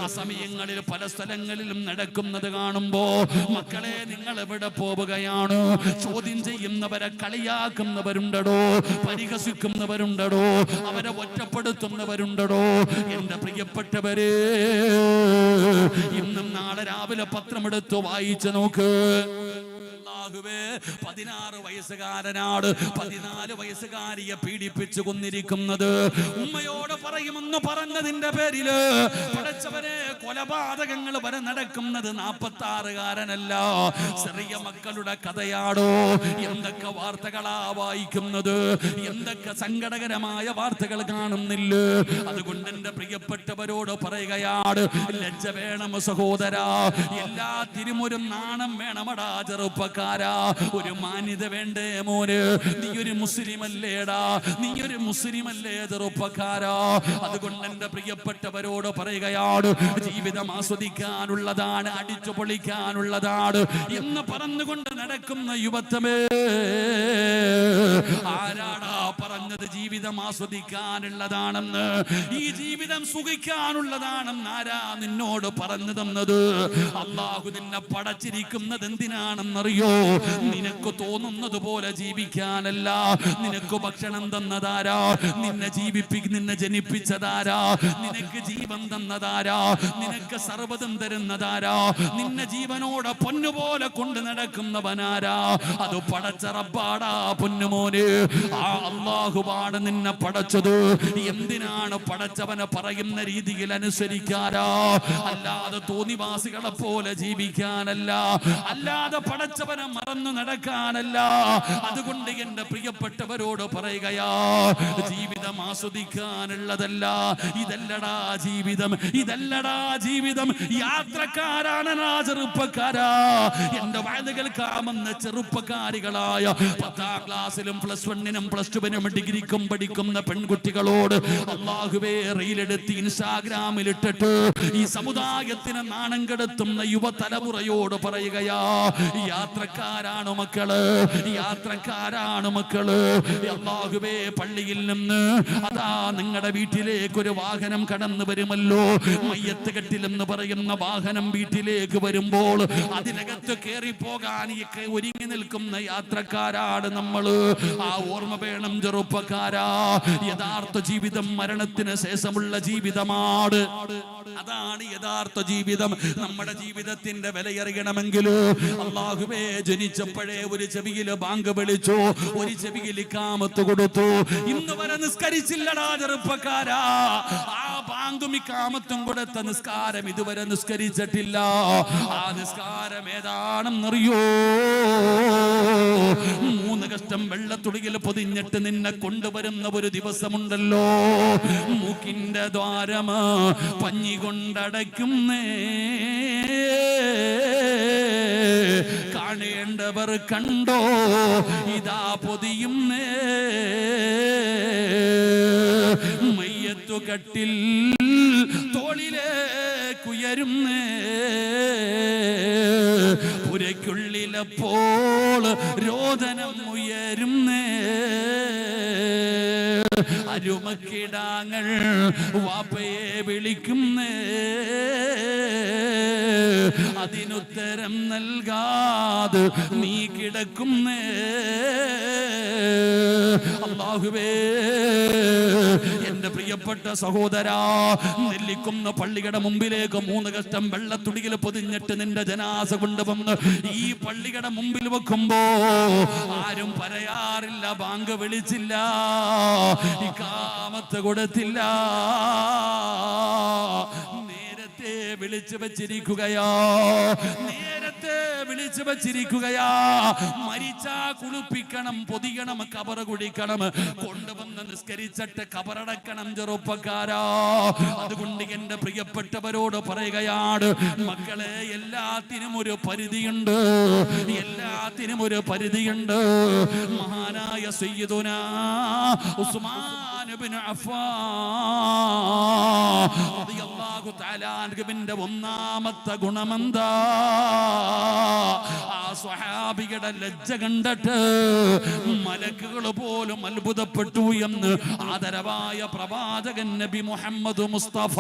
ആ സമയങ്ങളിൽ പല സ്ഥലങ്ങളിലും നടക്കുന്നത് കാണുമ്പോ മക്കളെ നിങ്ങൾ എവിടെ പോവുകയാണ്? ചോദ്യം ചെയ്യുന്നവരെ കളിയാക്കുന്നവരുണ്ടോ, പരിഹസിക്കുന്നവരുണ്ടോ, അവരെ ഒറ്റപ്പെടുത്തുന്നവരുണ്ടോ? എന്റെ പ്രിയപ്പെട്ടവരെ, ഇന്നും നാളെ രാവിലെ പത്രമെടുത്ത് വായിച്ചു നോക്ക്. 16 വയസ്സുകാരനാണ് 14 വയസ്സുകാരിയെ പീഡിപ്പിച്ചു കൊന്നിരിക്കുന്നത്. ഉമ്മയോട് പറയുമെന്ന് പറഞ്ഞതിന്റെ പേരില് പടച്ചവനെ കൊലപാതകങ്ങൾ വരെ നടക്കുന്നത് 46കാരനല്ല, ചെറിയ മക്കളുടെ കഥയാണോ? എന്തൊക്കെ വാർത്തകളാ വായിക്കുന്നത്, എന്തൊക്കെ സങ്കടകരമായ വാർത്തകൾ കാണുന്നില്ല. അതുകൊണ്ട് എന്റെ പ്രിയപ്പെട്ടവരോട് പറയുകയാണ്, ലജ്ജ വേണം സഹോദരാ, എല്ലാത്തിനും ഒരു നാണം വേണമടാ ചെറുപ്പക്കാരാ, ഒരു മാന്യത വേണ്ടേ മോന്? നീ ഒരു മുസ്ലിം അല്ലേടാ, നീ ഒരു മുസ്ലിം അല്ലേ ചെറുപ്പക്കാരാ? അതുകൊണ്ട് എന്റെ പ്രിയപ്പെട്ടവരോട് പറയുകയാണ്, ജീവിതം ആസ്വദിക്കാനുള്ളതാണ്, അടിച്ചു പൊളിക്കാനുള്ളതാണ് എന്ന് പറഞ്ഞുകൊണ്ട് നടക്കുന്ന യുവത്വമേ, ആരാടാ പറഞ്ഞത് ജീവിതം ആസ്വദിക്കാനുള്ളതാണെന്ന്? ഈ ജീവിതം സുഖിക്കാനുള്ളതാണെന്ന് ആരാ നിന്നോട് പറഞ്ഞു തന്നത്? അല്ലാഹു നിന്നെ പടച്ചിരിക്കുന്നത് എന്തിനാണെന്നറിയോ? നിനക്ക് തോന്നുന്നത് പോലെ ജീവിക്കാനല്ല. നിനക്ക് ഭക്ഷണം തന്നതാരാ? നിന്നെ ജനിപ്പിച്ചതാരാ? നിനക്ക് ജീവൻ തന്നതാരാ? നിനക്ക് സർവ്വതും തരുന്നതാരാ? നിന്നെ ജീവനോടെ പൊന്നുപോലെ കൊണ്ട് നടക്കുന്നവനാരാ? അത് പടച്ച റബ്ബാടാ പൊന്നുമോന്. ആ അല്ലാഹുവാണ് നിന്നെ പടച്ചത്. എന്തിനാണ് പടച്ചവനെ പറയുന്ന രീതിയിൽ അനുസരിക്കാരാ, അല്ലാതെ തോന്നിവാസികളെ പോലെ ജീവിക്കാനല്ല, അല്ലാതെ പടച്ചവനെ മറന്നു നടക്കാനല്ല. അതുകൊണ്ട് എന്റെ പ്രിയപ്പെട്ടവരോട് പറയുകയാ, ജീവിതം ആസ്വദിക്കാനുള്ളതല്ല. ഇതല്ലടാ ജീവിതം, ഇതല്ലടാ ജീവിതം. യാത്രക്കാരാണ് ചെറുപ്പക്കാരാ. എന്റെ വയത് കേൾക്കാമെന്ന ചെറുപ്പക്കാരികളായ 10ാം ക്ലാസ്സിലും +1നും +2നും ഡിഗ്രിക്കും പഠിക്കുന്ന പെൺകുട്ടികളോട് അല്ലാഹുവേ റീലെടുത്ത് ഇൻസ്റ്റാഗ്രാമിൽ ഇട്ടിട്ട് ഈ സമുദായത്തിന് നാണം കെടുത്തുന്ന യുവതലമുറയോട് പറയുകയാ, യാത്രക്കാരാണ് മക്കള്, യാത്രക്കാരാണ് മക്കള്. അല്ലാഹുവേ പള്ളിയിൽ നിന്ന് അതാ നിങ്ങളുടെ വീട്ടിലേക്ക് ഒരു വാഹനം കടന്നു വരുമല്ലോ, മയ്യത്ത് കെട്ടിലെന്ന് പറയുന്ന വാഹനം വീട്ടിലേക്ക് വരുമ്പോൾ അതിനകത്ത് കയറി പോകാൻ ഒരുങ്ങി നിൽക്കുന്ന യാത്രക്കാരാണ് നമ്മള്. ആ ഓർമ്മ വേണം ചെറുപ്പക്കാരാ. യഥാർത്ഥ ജീവിതം മരണത്തിന് ശേഷമുള്ള ജീവിതമാണ്. അതാണ് യഥാർത്ഥ ജീവിതം. നമ്മുടെ ജീവിതത്തിന്റെ വിലയറിയണമെങ്കിൽ അല്ലാഹുവേ ജനിച്ചപ്പോഴേ ഒരു ചെവിയിൽ ബാങ്ക് വിളിച്ചു, ഒരു ചെവിയിൽ ഇഖാമത്ത് കൊടുത്തു. ഇന്ന് വരെ നിസ്കരിച്ചില്ലടാ ചെറുപ്പക്കാരാ. ആ ബാങ്കും ഇഖാമത്തും കൊടുത്ത നിസ്കാരം ഇതുവരെ നിസ്കരിച്ചിട്ടില്ല. ആ നിസ്കാരം ഏതാണെന്നറിയോ? 3 കഷ്ട കഷ്ടം വെള്ളത്തുള്ളിയിൽ പൊതിഞ്ഞിട്ട് നിന്നെ കൊണ്ടുവരുന്ന ഒരു ദിവസമുണ്ടല്ലോ, മൂക്കിന്റെ ദ്വാരമാ പഞ്ഞി കൊണ്ടടയ്ക്കുന്നേ, കാണേണ്ടവർ കണ്ടോ ഇതാ പൊതിയുന്നേ, മയ്യത്തു കട്ടിൽ തോളിലേക്കുയരുന്നേ, പുരയ്ക്കുള്ളിലപ്പോൾ രോദനം ഉയരുന്നേ, അരുമക്കിടാങ്ങൾ വാപ്പയെ വിളിക്കുന്നേ, അതിനുത്തരം നൽകാതെ നീ കിടക്കുന്നേ. അല്ലാഹുവേ, എന്റെ പ്രിയപ്പെട്ട സഹോദരാ, നെല്ലിക്കുന്ന പള്ളിയുടെ മുമ്പിലേക്ക് 3 കഷ്ടം വെള്ളത്തുടിയിൽ പൊതിഞ്ഞിട്ട് നിന്റെ ജനാസ കൊണ്ടുവന്ന് ഈ പള്ളിയുടെ മുമ്പിൽ വെക്കുമ്പോ ആരും പറയാറില്ല, ബാങ്ക് വിളിച്ചില്ല, ഇഖാമത്ത് കൊടുത്തില്ല, നേരത്തെ വിളിച്ചു വച്ചിരിക്കുകയാ, നേരത്തെ വിളിച്ചു വച്ചിരിക്കുകയാ. മരിച്ചാ കുളിപ്പിക്കണം, പൊതിയണം, കബറ് കുടിക്കണം, കൊണ്ടുവന്ന് നിസ്കരിച്ചിട്ട് കബറടക്കണം ചെറുപ്പക്കാരാ. അതുകൊണ്ട് എന്റെ പ്രിയപ്പെട്ടവരോട് പറയുകയാണ്, മക്കളെ, എല്ലാത്തിനും ഒരു പരിധിയുണ്ട്, എല്ലാത്തിനും ഒരു പരിധിയുണ്ട്. മഹാനായ സയ്യിദുനാ ഉസ്മാൻ ഇബ്നു അഫ്ഫാൻ റളിയല്ലാഹു തആല അൻഹുവിന്റെ ഒന്നാമത്തെ ഗുണമെന്താ? ആ സ്വഹാബിയുടെ ലജ്ജ കണ്ടിട്ട് മലക്കുകൾ പോലും അത്ഭുതപ്പെട്ടു എന്ന് ആദരവായ പ്രവാചകൻ നബി മുഹമ്മദ് മുസ്തഫ